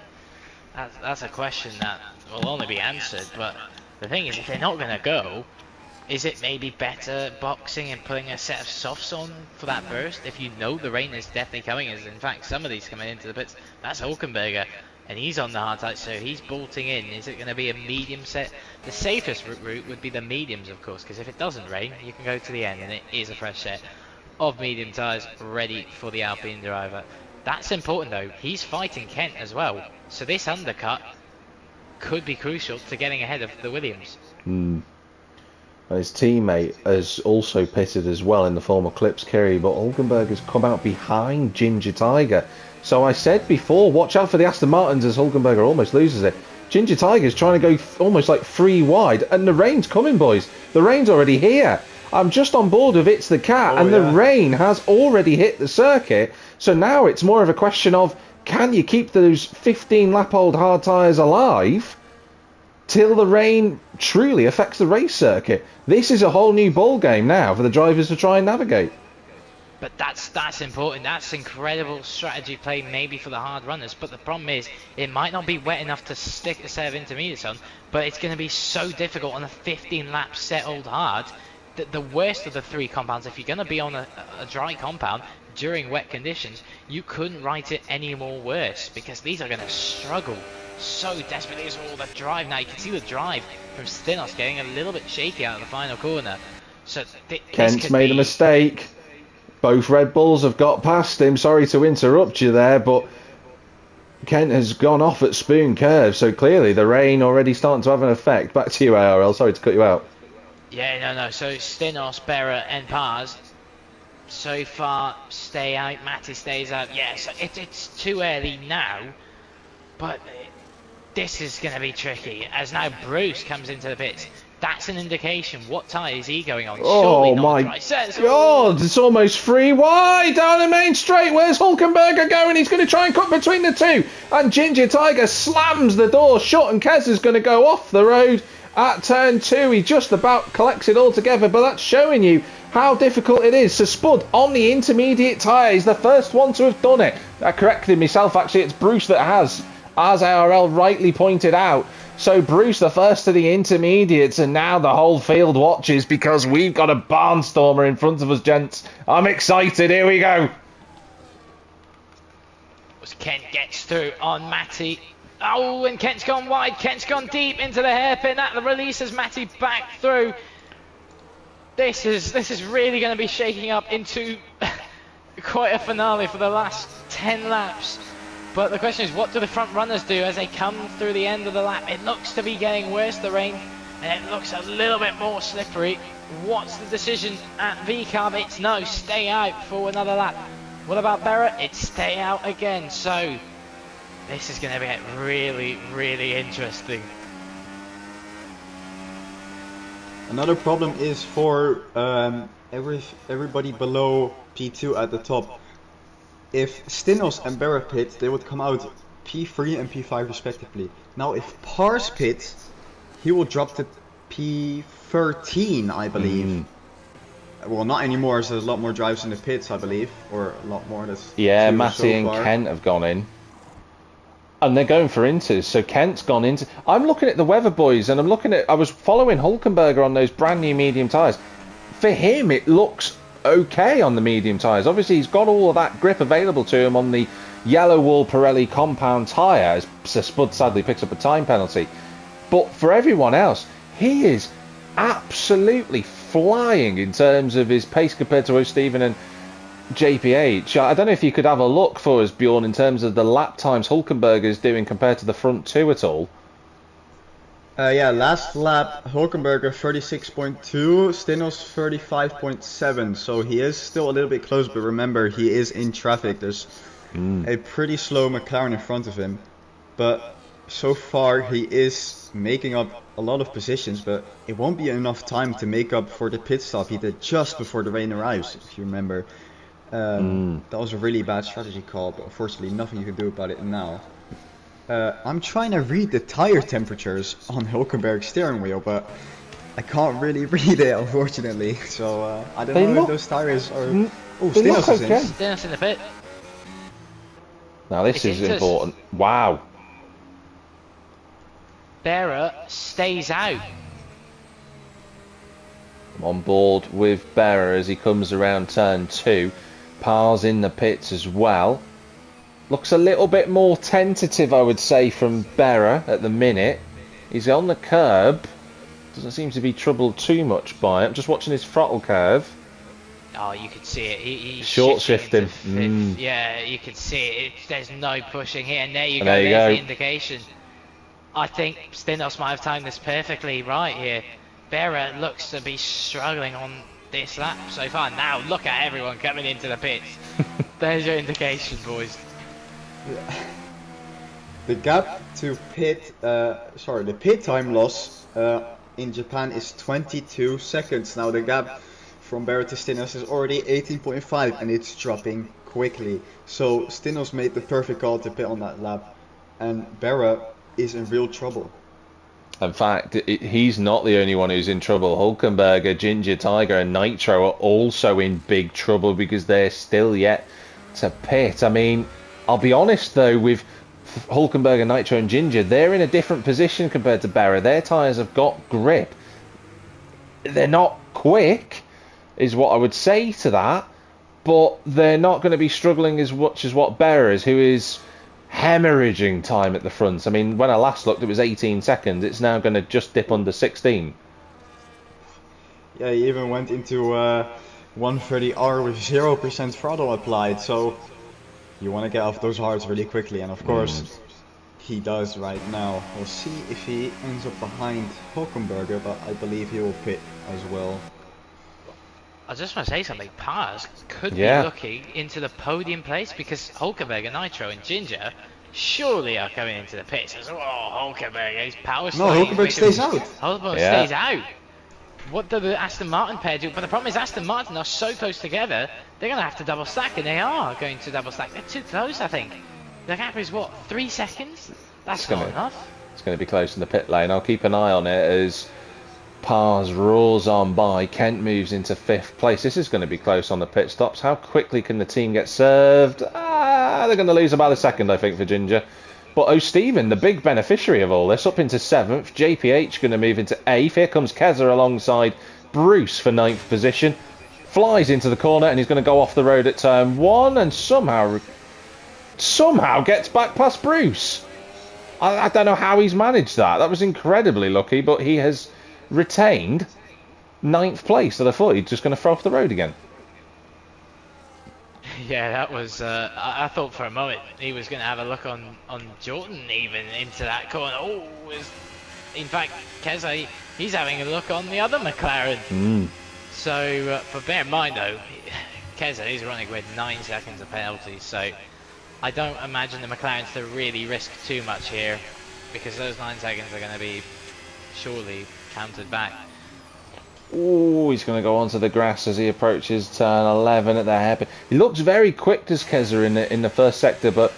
That's a question that will only be answered, but the thing is, if they're not going to go, is it maybe better boxing and putting a set of softs on for that burst if you know the rain is definitely coming? As in fact, some of these coming into the pits, that's Hulkenberger, and he's on the hard tyre, so he's bolting in. Is it going to be a medium set? The safest route would be the mediums, of course, because if it doesn't rain, you can go to the end, and it is a fresh set of medium tyres ready for the Alpine driver. That's important though, he's fighting Kent as well, so this undercut could be crucial to getting ahead of the Williams. And his teammate has also pitted as well in the form of Clips Kiri, but Hulkenberg has come out behind Ginger Tiger. So I said before, watch out for the Aston Martins as Hulkenberger almost loses it. Ginger Tiger's trying to go almost like 3 wide, and the rain's coming, boys. The rain's already here. I'm just on board with It's the Cat, and the rain has already hit the circuit. So now it's more of a question of, can you keep those 15-lap-old hard tyres alive till the rain truly affects the race circuit? This is a whole new ball game now for the drivers to try and navigate. But that's important. That's incredible strategy play maybe for the hard runners. But the problem is, it might not be wet enough to stick a set of intermediates on, but it's going to be so difficult on a 15-lap set old hard. The worst of the 3 compounds, if you're going to be on a dry compound, during wet conditions, you couldn't write it any more worse, because these are going to struggle so desperately as well. The drive now, you can see the drive from Stinos getting a little bit shaky out of the final corner. So Kent's made a mistake. Both Red Bulls have got past him. Sorry to interrupt you there, but Kent has gone off at Spoon Curve, so clearly the rain already starting to have an effect. Back to you, ARL. Sorry to cut you out. Yeah, no. So Stinos, Berra, and Paz so far stay out. Matty stays out. Yeah, so it's too early now, but this is going to be tricky as now Bruce comes into the pits. That's an indication. What tyre is he going on? Oh my God, it's almost 3 wide down the main straight. Where's Hulkenberger going? He's going to try and cut between the two. And Ginger Tiger slams the door shut, and Kez is going to go off the road at turn 2. He just about collects it all together, but that's showing you how difficult it is. So Spud on the intermediate tyre is the first one to have done it. I corrected myself, actually. It's Bruce that has, as ARL rightly pointed out. So Bruce the first to the intermediates, and now the whole field watches because we've got a barnstormer in front of us, gents. I'm excited. Here we go. As Kent gets through on Matty. Oh, and Kent's gone wide. Kent's gone deep into the hairpin. At the release as Matty back through. This is really going to be shaking up into quite a finale for the last 10 laps. But the question is, what do the front runners do as they come through the end of the lap? It looks to be getting worse, the rain, and it looks a little bit more slippery. What's the decision at VCARB? It's no, stay out for another lap. What about Berra? It's stay out again. So this is going to be really, really interesting. Another problem is for everybody below P2 at the top. If Stinos and Berra pit, they would come out P3 and P5 respectively. Now if Pars pit, he will drop to P13, I believe. Well, not anymore, as there's a lot more drives in the pits, I believe. Or a lot more. Yeah, Matty and Kent have gone in. And they're going for inters, so Kent's gone into... I'm looking at the weather boys, and I was following Hulkenberger on those brand new medium tyres. For him, it looks okay on the medium tyres. Obviously, he's got all of that grip available to him on the yellow wall Pirelli compound tyre, as Spud sadly picks up a time penalty. But for everyone else, he is absolutely flying in terms of his pace compared to O'Stephen and JPH. I don't know if you could have a look for us, Bjorn, in terms of the lap times Hulkenberger is doing compared to the front two at all. Yeah, last lap Hulkenberger 36.2, Stinos 35.7, so he is still a little bit close, but remember, he is in traffic. There's a pretty slow McLaren in front of him, but so far he is making up a lot of positions, but it won't be enough time to make up for the pit stop he did just before the rain arrives, if you remember. That was a really bad strategy call, but unfortunately nothing you can do about it now. I'm trying to read the tire temperatures on Hulkenberg's steering wheel, but I can't really read it, unfortunately. So I don't know if those tires are... Oh, Stinos is in. Stinos in the pit. Now this is important. Wow. Berra stays out. I'm on board with Berra as he comes around turn 2. Pars in the pits as well. Looks a little bit more tentative, I would say, from Berra at the minute. He's on the curb. Doesn't seem to be troubled too much by it. I'm just watching his throttle curve. Oh, you can see it. He's short shifting. Yeah, you can see it. There's no pushing here. And there you go. There you There's the indication. I think Stinos might have timed this perfectly right here. Berra looks to be struggling on this lap so far. Now look at everyone coming into the pits. There's your indication, boys. The gap to pit, the pit time loss in Japan is 22 seconds. Now the gap from Berra to Stinos is already 18.5 and it's dropping quickly. So Stinos made the perfect call to pit on that lap, and Berra is in real trouble. In fact, he's not the only one who's in trouble. Hulkenberger, Ginger Tiger and Nitro are also in big trouble because they're still yet to pit. I mean, I'll be honest though, with Hulkenberger, Nitro and Ginger, they're in a different position compared to Berra. Their tyres have got grip. They're not quick, is what I would say to that. but they're not going to be struggling as much as what Bear is, who is hemorrhaging time at the front. I mean, when I last looked, it was 18 seconds. It's now going to just dip under 16. Yeah, he even went into 130R with 0% throttle applied, so you want to get off those hards really quickly, and of course he does right now. We'll see if he ends up behind Hulkenberger, but I believe he will pit as well. I just want to say something. Pars could Yeah. be looking into the podium place because Hulkenberger, Nitro, and Ginger surely are coming into the pits. Oh, Hulkenberger, he's power No, sliding. Hulkenberg stays out. Hulkenberg Yeah. stays out. What do the Aston Martin pair do? But the problem is Aston Martin are so close together, they're going to have to double stack, and they are going to double stack. They're too close, I think. The gap is what, 3 seconds? That's not enough. It's going to be close in the pit lane. I'll keep an eye on it as Pars roars on by. Kent moves into 5th place. This is going to be close on the pit stops. How quickly can the team get served? They're going to lose about a second, I think, for Ginger. But O'Stephen, the big beneficiary of all this, up into 7th. JPH going to move into 8th. Here comes Keza alongside Bruce for 9th position. Flies into the corner and he's going to go off the road at turn 1 and somehow gets back past Bruce. I don't know how he's managed that. That was incredibly lucky, but he has retained 9th place. So I thought he's just going to throw off the road again. Yeah, that was. I thought for a moment he was going to have a look on Jordan even into that corner. In fact, Keza, he's having a look on the other McLaren. So, but bear in mind though, Keza is running with 9 seconds of penalty, so I don't imagine the McLarens to really risk too much here, because those 9 seconds are going to be surely counted back. Oh, he's going to go onto the grass as he approaches turn 11 at the hairpin. He looks very quick, does Keza, in the first sector, but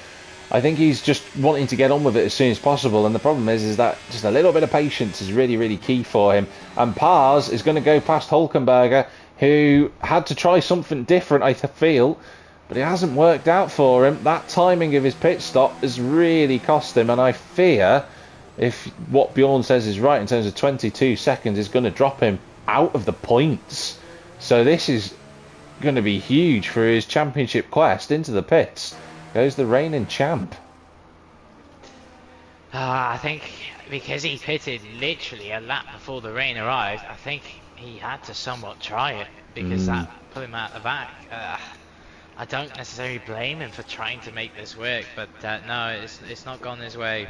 I think he's just wanting to get on with it as soon as possible. And the problem is that just a little bit of patience is really, really key for him. And Pars is going to go past Hulkenberger, who had to try something different, I feel, but it hasn't worked out for him. That timing of his pit stop has really cost him, and I fear if what Bjorn says is right in terms of 22 seconds is going to drop him out of the points. So this is going to be huge for his championship quest. Into the pits goes the reigning champ. I think because he pitted literally a lap before the rain arrived, I think he had to somewhat try it, because that put him out the back. I don't necessarily blame him for trying to make this work, but no, it's not gone his way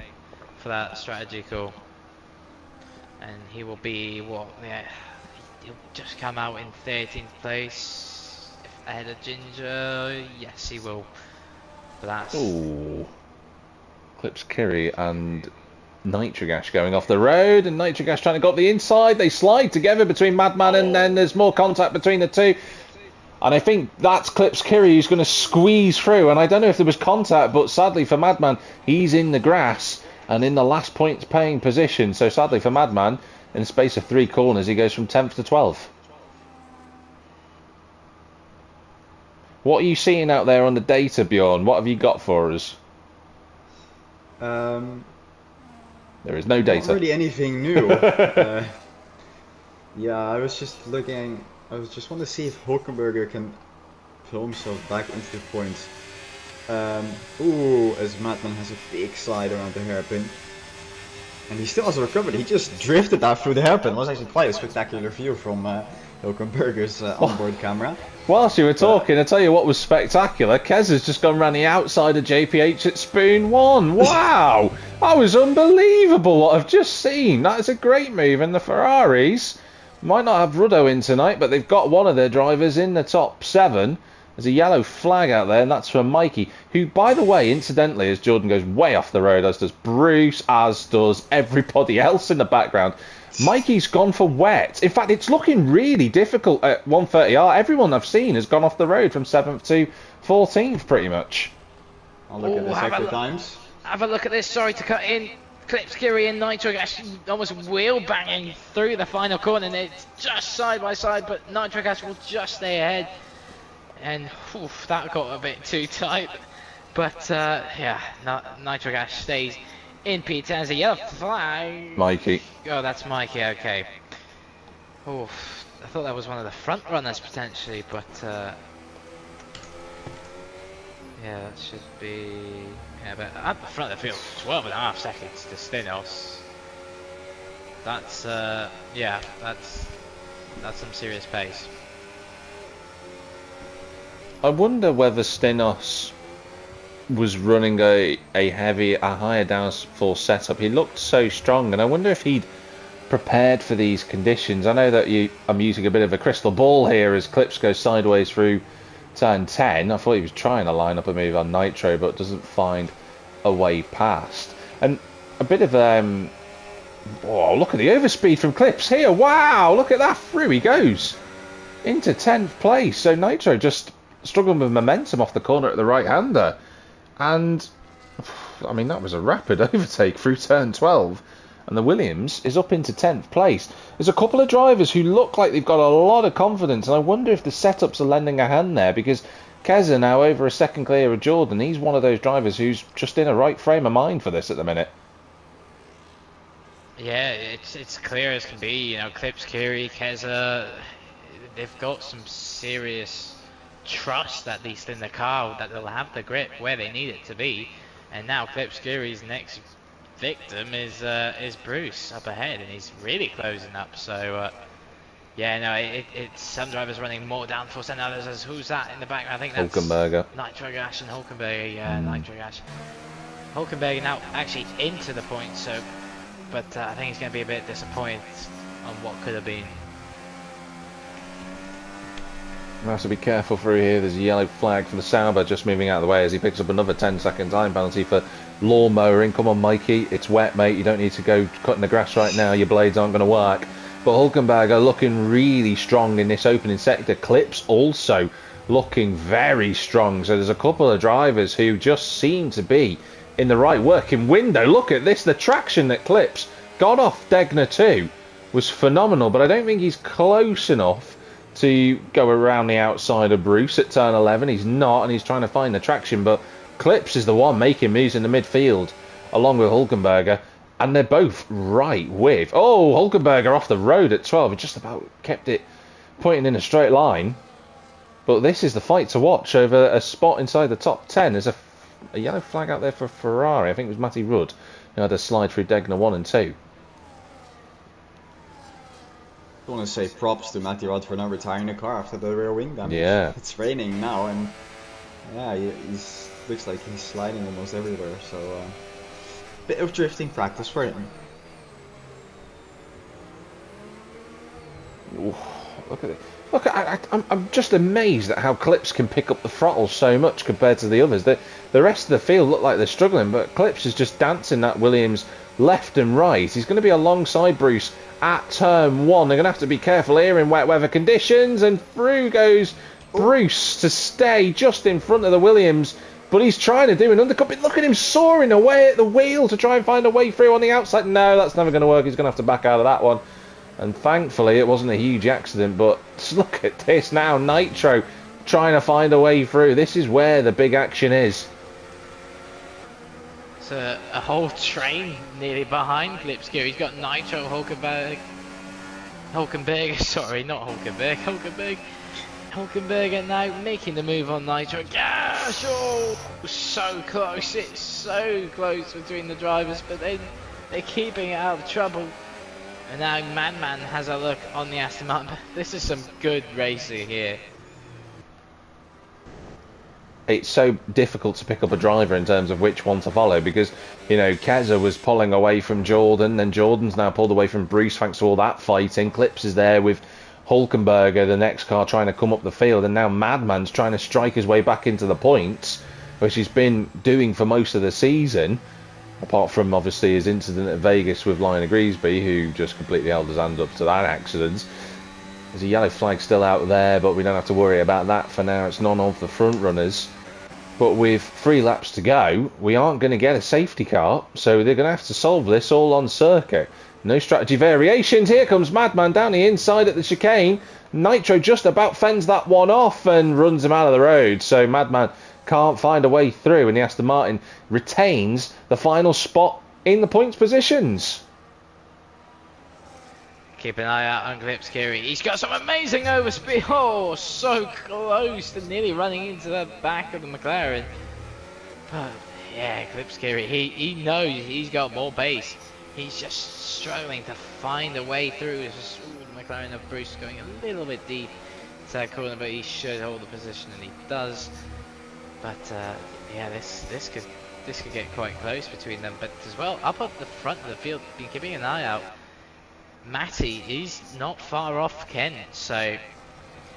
for that strategy call. And he will be, he'll just come out in 13th place ahead of Ginger. Yes, he will. But that's... Ooh. Clips Kiri and Nitrogash going off the road, and Nitrogash trying to go up the inside. They slide together between Madman, and then there's more contact between the two. And I think that's Clips Kiri who's going to squeeze through. And I don't know if there was contact, but sadly for Madman, he's in the grass and in the last points paying position. So sadly for Madman, in the space of 3 corners, he goes from 10th to 12th. What are you seeing out there on the data, Bjorn? What have you got for us? There is no data. Not really anything new. Yeah, I was just looking. I was just want to see if Hulkenberger can pull himself back into the points. As Madman has a big slide around the hairpin. And he still hasn't recovered. He just drifted that through the hairpin. It was actually quite a spectacular view from Hulkenberger's onboard camera. Whilst you were talking, I tell you what was spectacular. Kez has just gone round the outside of JPH at Spoon 1. Wow! That was unbelievable what I've just seen. That is a great move. And the Ferraris might not have Ruddo in tonight, but they've got one of their drivers in the top 7. There's a yellow flag out there, and that's for Mikey, who, by the way, incidentally, as Jordan goes way off the road, as does Bruce, as does everybody else in the background, Mikey's gone for wet. In fact, it's looking really difficult at 130R. Everyone I've seen has gone off the road from 7th to 14th, pretty much. I'll look at the sector times. Have a look at this. Sorry to cut in. Clips Kiri and Nitro actually almost wheel banging through the final corner, and it's just side by side, but Nitro Gas will just stay ahead. And that got a bit too tight. But yeah, Nitro Gas stays in P10 as a yellow flag. Mikey. Oh, that's Mikey, okay. I thought that was one of the front runners potentially, but Yeah, that should be. Yeah, but at the front of the field, 12.5 seconds to Stinos. That's yeah, that's some serious pace. I wonder whether Stenos was running a higher downforce setup. He looked so strong, and I wonder if he'd prepared for these conditions. I know that I'm using a bit of a crystal ball here as Clips goes sideways through turn 10. I thought he was trying to line up a move on Nitro, but doesn't find a way past. And a bit of oh, look at the overspeed from Clips here. Wow, look at that. Through he goes into 10th place. So Nitro just struggling with momentum off the corner at the right-hander. And, I mean, that was a rapid overtake through turn 12. And the Williams is up into 10th place. There's a couple of drivers who look like they've got a lot of confidence. And I wonder if the setups are lending a hand there. Because Keza now over a second clear of Jordan. He's one of those drivers who's just in a right frame of mind for this at the minute. Yeah, it's clear as can be. You know, Clips, Kiri, Keza, they've got some serious trust, at least in the car, that they'll have the grip where they need it to be. And now Clips, Kiri's next victim is Bruce up ahead, and he's really closing up. So yeah, no, it's some drivers running more downforce than others. Who's that in the back? I think that's Hulkenberger. Nitro Gash and Hulkenberger. Yeah, Nitro Gash. Hulkenberger now actually into the points, so. But I think he's going to be a bit disappointed on what could have been. We have to be careful through here. There's a yellow flag for the Sauber just moving out of the way as he picks up another 10-second time penalty for lawn mowing. Come on, Mikey. It's wet, mate. You don't need to go cutting the grass right now. Your blades aren't going to work. But Hulkenberger looking really strong in this opening sector. Clips also looking very strong. So there's a couple of drivers who just seem to be in the right working window. Look at this. The traction that Clips got off Degner 2 was phenomenal. But I don't think he's close enough to go around the outside of Bruce at turn 11. He's not, and he's trying to find the traction, but Clips is the one making moves in the midfield along with Hulkenberger, and they're both right with Hulkenberger off the road at 12. He just about kept it pointing in a straight line, but this is the fight to watch over a spot inside the top 10. There's a yellow flag out there for Ferrari. I think it was Matty Rudd who had a slide through Degner 1 and 2. I want to say props to Matty Rudd for not retiring the car after the rear wing damage. Yeah. It's raining now, and yeah, looks like he's sliding almost everywhere. So bit of drifting practice for him. Ooh, look at it. Look, I'm just amazed at how Clips can pick up the throttle so much compared to the others. The rest of the field look like they're struggling, but Clips is just dancing that Williams left and right. He's going to be alongside Bruce at turn 1. They're going to have to be careful here in wet weather conditions, and through goes Bruce to stay just in front of the Williams, but he's trying to do an undercut. But look at him soaring away at the wheel to try and find a way through on the outside. No, that's never going to work. He's going to have to back out of that one. And thankfully it wasn't a huge accident, but look at this now. Nitro trying to find a way through. This is where the big action is. It's a whole train nearly behind Clips here. He's got Nitro, Hulkenberg, sorry, not Hulkenberg, Hulkenberg now making the move on Nitro. Gosh, so close. It's so close between the drivers, but they're keeping it out of trouble. And now Madman has a look on the Aston Martin. This is some good racing here. It's so difficult to pick up a driver in terms of which one to follow, because, you know, Keza was pulling away from Jordan, then Jordan's now pulled away from Bruce thanks to all that fighting. Clips is there with Hulkenberger, the next car, trying to come up the field, and now Madman's trying to strike his way back into the points, which he's been doing for most of the season, apart from obviously his incident at Vegas with Lionel Griesby, who just completely held his hand up to that accident. There's a yellow flag still out there, but we don't have to worry about that for now. It's none of the front runners. But with 3 laps to go, we aren't going to get a safety car, so they're going to have to solve this all on circuit. No strategy variations. Here comes Madman down the inside at the chicane. Nitro just about fends that one off and runs him out of the road. So Madman can't find a way through, and the Aston Martin retains the final spot in the points positions. Keep an eye out on Clips Kiri. He's got some amazing overspeed. Oh, so close to nearly running into the back of the McLaren. But yeah, Klipskiri, he knows he's got more pace. He's just struggling to find a way through. It's just, ooh, the McLaren of Bruce going a little bit deep to that corner, but he should hold the position, and he does. But yeah, this could get quite close between them. But as well, up at the front of the field, been keeping an eye out. Matty is not far off Ken, so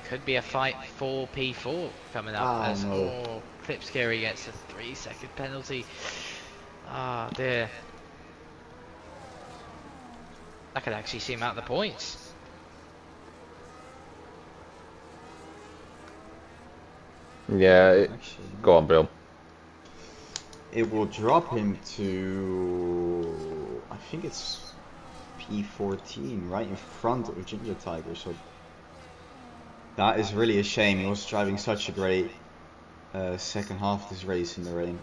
could be a fight for P4 coming up. As Klipskiri gets a 3-second penalty. Ah, dear. I could actually see him out the points. Yeah, go on, Bill. It will drop him to, I think it's P14, right in front of Ginger Tiger. So that is really a shame. He was driving such a great second half of this race in the rain.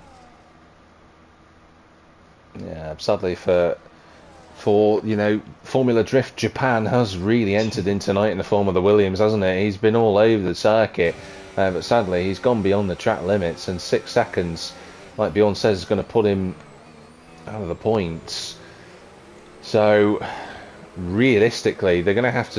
Yeah, sadly for you know, Formula Drift Japan has really entered in tonight in the form of the Williams, hasn't it? He's been all over the circuit, but sadly he's gone beyond the track limits, and 6 seconds, like Bjorn says, is going to put him out of the points. So realistically, he's going to have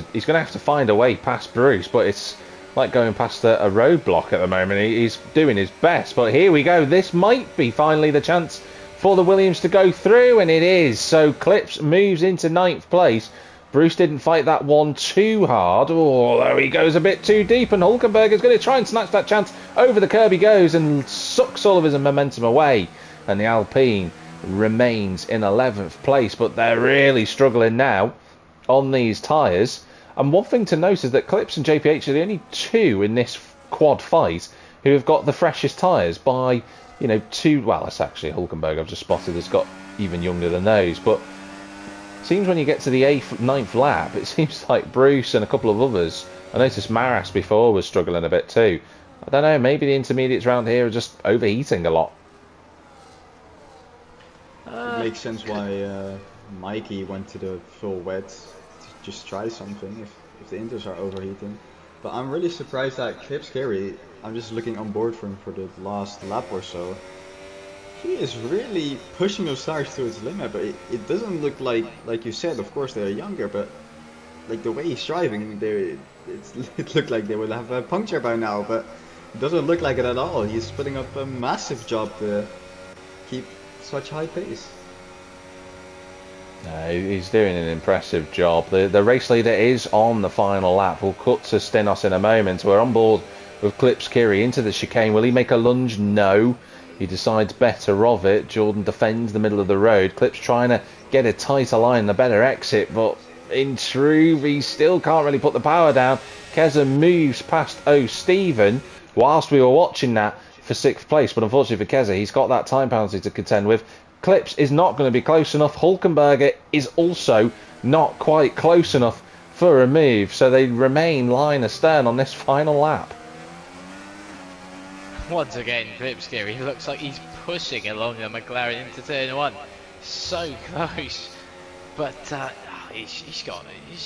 to find a way past Bruce, but it's like going past a roadblock at the moment. He's doing his best, but here we go. This might be finally the chance for the Williams to go through, and it is. So Clips moves into 9th place. Bruce didn't fight that one too hard, although he goes a bit too deep, and Hulkenberg is going to try and snatch that chance. Over the curb he goes and sucks all of his momentum away, and the Alpine remains in 11th place. But they're really struggling now on these tyres, and one thing to note is that Clips and JPH are the only two in this quad fight who have got the freshest tyres by, you know, well, that's actually Hulkenberg I've just spotted has got even younger than those. But it seems when you get to the 9th lap, it seems like Bruce and a couple of others, I noticed Maras before was struggling a bit too. I don't know, maybe the intermediates around here are just overheating a lot. It makes sense why Mikey went to the full wet to just try something if the inters are overheating. But I'm really surprised that Klipskiri, I'm just looking on board for him for the last lap or so. He is really pushing those tires to its limit, but it doesn't look like you said, of course they're younger, but like the way he's driving, it looked like they would have a puncture by now, but it doesn't look like it at all. He's putting up a massive job to keep such high pace. He's doing an impressive job. The race leader is on the final lap. We'll cut to Stenos in a moment. We're on board with Klipskiri into the chicane. Will he make a lunge? No. He decides better of it. Jordan defends the middle of the road. Clips trying to get a tighter line, the better exit, but in truth, he still can't really put the power down. Keza moves past O'Stephen whilst we were watching that for 6th place, but unfortunately for Keza, he's got that time penalty to contend with. Clips is not going to be close enough. Hulkenberger is also not quite close enough for a move, so they remain line astern on this final lap. Once again, Klipskiri looks like he's pushing along the McLaren into turn 1. So close. But he's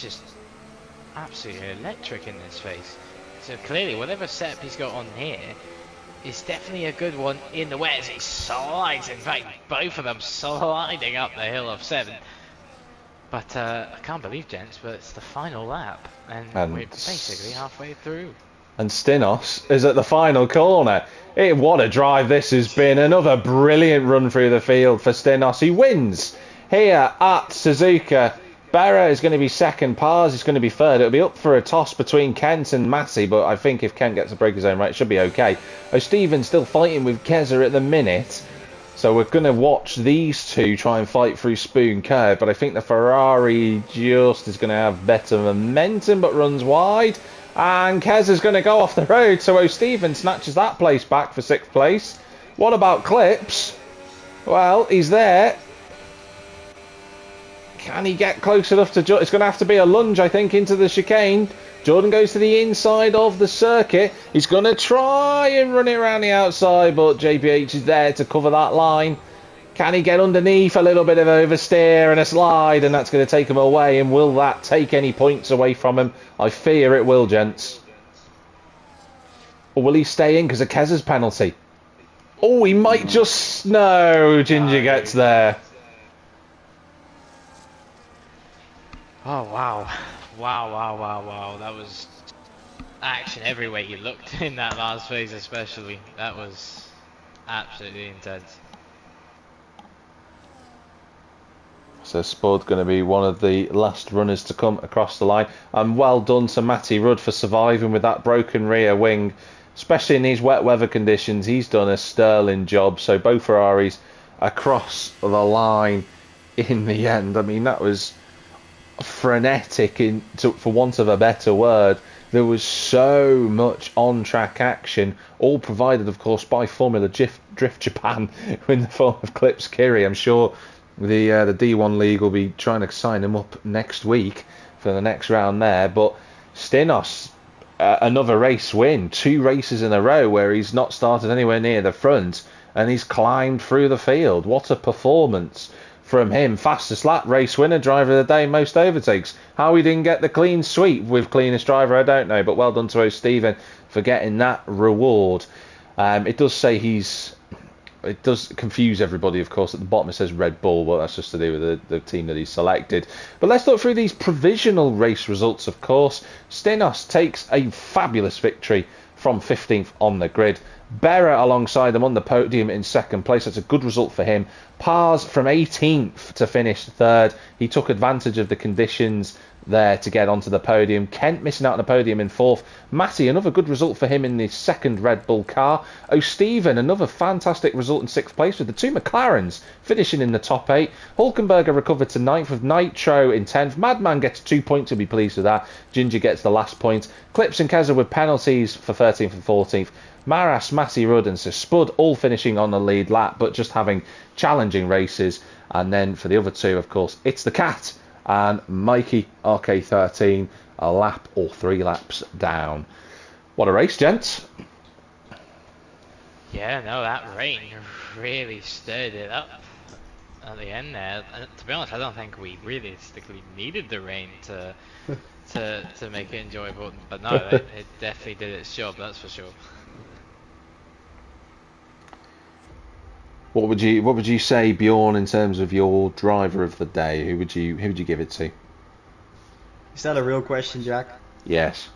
just absolutely electric in this face. So clearly, whatever setup he's got on here is definitely a good one in the wet as he slides. In fact, both of them sliding up the hill of 7. But I can't believe, gents, but it's the final lap, and we're basically halfway through. And Stenos is at the final corner. What a drive this has been. Another brilliant run through the field for Stenos. He wins here at Suzuka. Berra is going to be second. Pars is going to be third. It'll be up for a toss between Kent and Massey, but I think if Kent gets a break his own right, it should be okay. O'Stephen's still fighting with Keza at the minute, so we're going to watch these two try and fight through Spoon Curve, but I think the Ferrari just is going to have better momentum, but runs wide. And Keza's going to go off the road, so O'Stephen snatches that place back for 6th place. What about Clips? Well, he's there. Can he get close enough to... It's going to have to be a lunge, I think, into the chicane. Jordan goes to the inside of the circuit. He's going to try and run it around the outside, but JPH is there to cover that line. Can he get underneath? A little bit of oversteer and a slide, and that's going to take him away. And will that take any points away from him? I fear it will, gents. Or will he stay in because of Keza's penalty? Oh, he might just... No, Ginger gets there. Oh, wow. Wow. That was action everywhere you looked in that last phase especially. That was absolutely intense. So Spud going to be one of the last runners to come across the line. And well done to Matty Rudd for surviving with that broken rear wing. Especially in these wet weather conditions, he's done a sterling job. So both Ferraris across the line in the end. I mean, that was frenetic, for want of a better word. There was so much on-track action, all provided, of course, by Formula Drift Japan in the form of Clips Kiri. I'm sure the D1 League will be trying to sign him up next week for the next round there. But Stinos, another race win, 2 races in a row where he's not started anywhere near the front, and he's climbed through the field. What a performance from him. Fastest lap, race winner, driver of the day, most overtakes. How he didn't get the clean sweep with cleanest driver, I don't know, but well done to O'Stephen for getting that reward. It does say it does confuse everybody, of course. At the bottom it says Red Bull, but that's just to do with the team that he's selected. But let's look through these provisional race results, of course. Stinos takes a fabulous victory from 15th on the grid. Berra alongside him on the podium in second place. That's a good result for him. Pars from 18th to finish third. He took advantage of the conditions there to get onto the podium. Kent missing out on the podium in fourth. Matty, another good result for him in the second Red Bull car. O'Stephen, another fantastic result in sixth place with the 2 McLarens finishing in the top 8. Hulkenberger recovered to 9th with Nitro in 10th. Madman gets 2 points, he'll be pleased with that. Ginger gets the last point. Clips and Keza with penalties for 13th and 14th. Maras, Matty Rudd and Sir Spud all finishing on the lead lap, but just having challenging races. And then for the other 2, of course, it's the Cat and Mikey RK13 a lap or 3 laps down. What a race, gents. Yeah, no, that rain really stirred it up at the end there. And to be honest, I don't think we realistically needed the rain to make it enjoyable. But no, it definitely did its job, that's for sure. What would you say, Bjorn, in terms of your driver of the day? Who would you give it to? Is that a real question, Jack? Yes.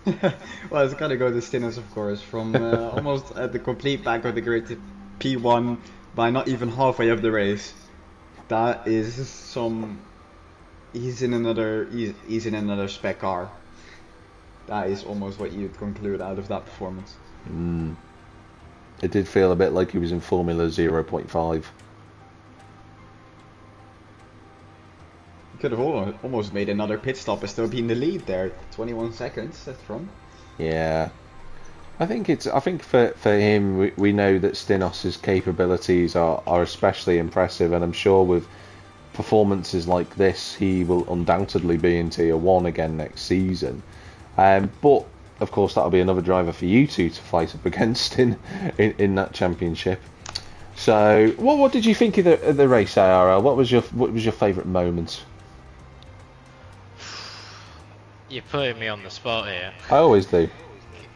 Well, it's gotta go to Stinos, of course, from almost at the complete back of the grid to P1 by not even halfway up the race. That is some. He's in another spec car. That is almost what you'd conclude out of that performance. It did feel a bit like he was in Formula 0.5. He could have almost made another pit stop and still be in the lead there. 21 seconds at front. Yeah. I think for him, we know that Stinos' capabilities are especially impressive, and I'm sure with performances like this, he will undoubtedly be in Tier 1 again next season. But of course, that'll be another driver for you two to fight up against in that championship. So, what did you think of the race, IRL? What was your favourite moment? You're putting me on the spot here. I always do.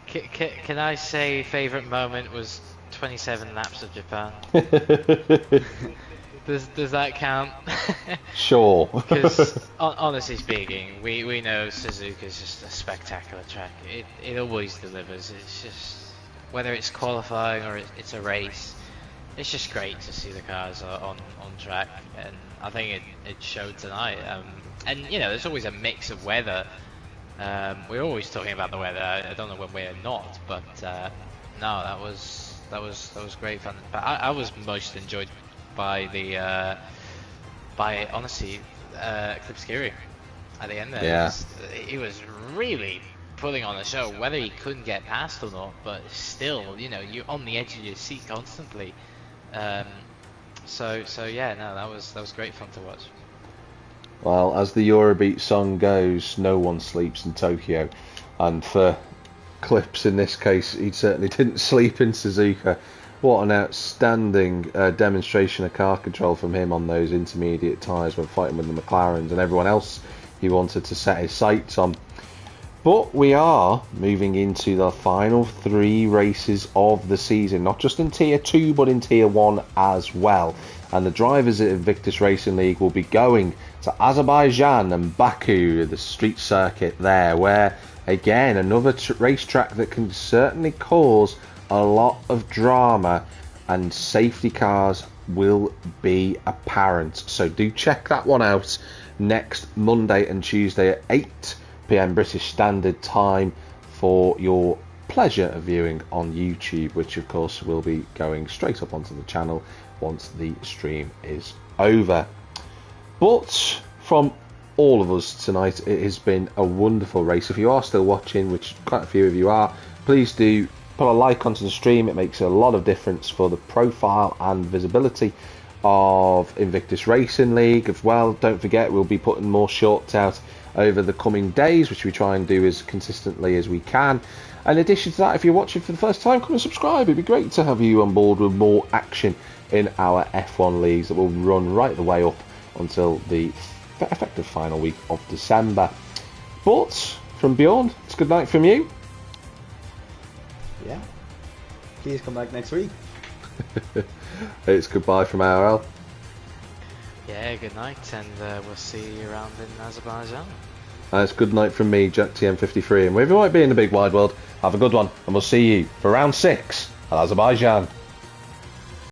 Can I say favourite moment was 27 laps of Japan? Does that count? Sure. Because honestly speaking, we know Suzuka is just a spectacular track. It always delivers. It's just, whether it's qualifying or it's a race, it's just great to see the cars on track, and I think it showed tonight. And you know, there's always a mix of weather. We're always talking about the weather. I don't know when we're not, but no, that was great fun. But I was most enjoyed by honestly Clips Kiri at the end there. Yeah. He was really putting on a show, whether he couldn't get past or not, but still, you know, you're on the edge of your seat constantly. So yeah, no, that was great fun to watch. Well, as the Eurobeat song goes, no one sleeps in Tokyo, and for Clips in this case, he certainly didn't sleep in Suzuka. What an outstanding demonstration of car control from him on those intermediate tyres when fighting with the McLarens and everyone else he wanted to set his sights on. But we are moving into the final 3 races of the season, not just in Tier 2 but in Tier 1 as well. And the drivers at Invictus Racing League will be going to Azerbaijan and Baku, the street circuit there, where again another racetrack that can certainly cause a lot of drama, and safety cars will be apparent. So do check that one out next Monday and Tuesday at 8 p.m. British Standard Time for your pleasure of viewing on YouTube, which of course will be going straight up onto the channel once the stream is over. But from all of us tonight, it has been a wonderful race. If you are still watching, which quite a few of you are, please do put a like onto the stream. It makes a lot of difference for the profile and visibility of Invictus Racing League as well. Don't forget, we'll be putting more shorts out over the coming days, which we try and do as consistently as we can. In addition to that, if you're watching for the first time, come and subscribe. It'd be great to have you on board with more action in our F1 leagues that will run right the way up until the effective final week of December. But from Bjorn, it's good night from you. Yeah. Please come back next week. It's goodbye from ARL. Yeah, good night, and we'll see you around in Azerbaijan. It's good night from me, Jack TM53, and wherever you might be in the big wide world, have a good one, and we'll see you for round 6 at Azerbaijan.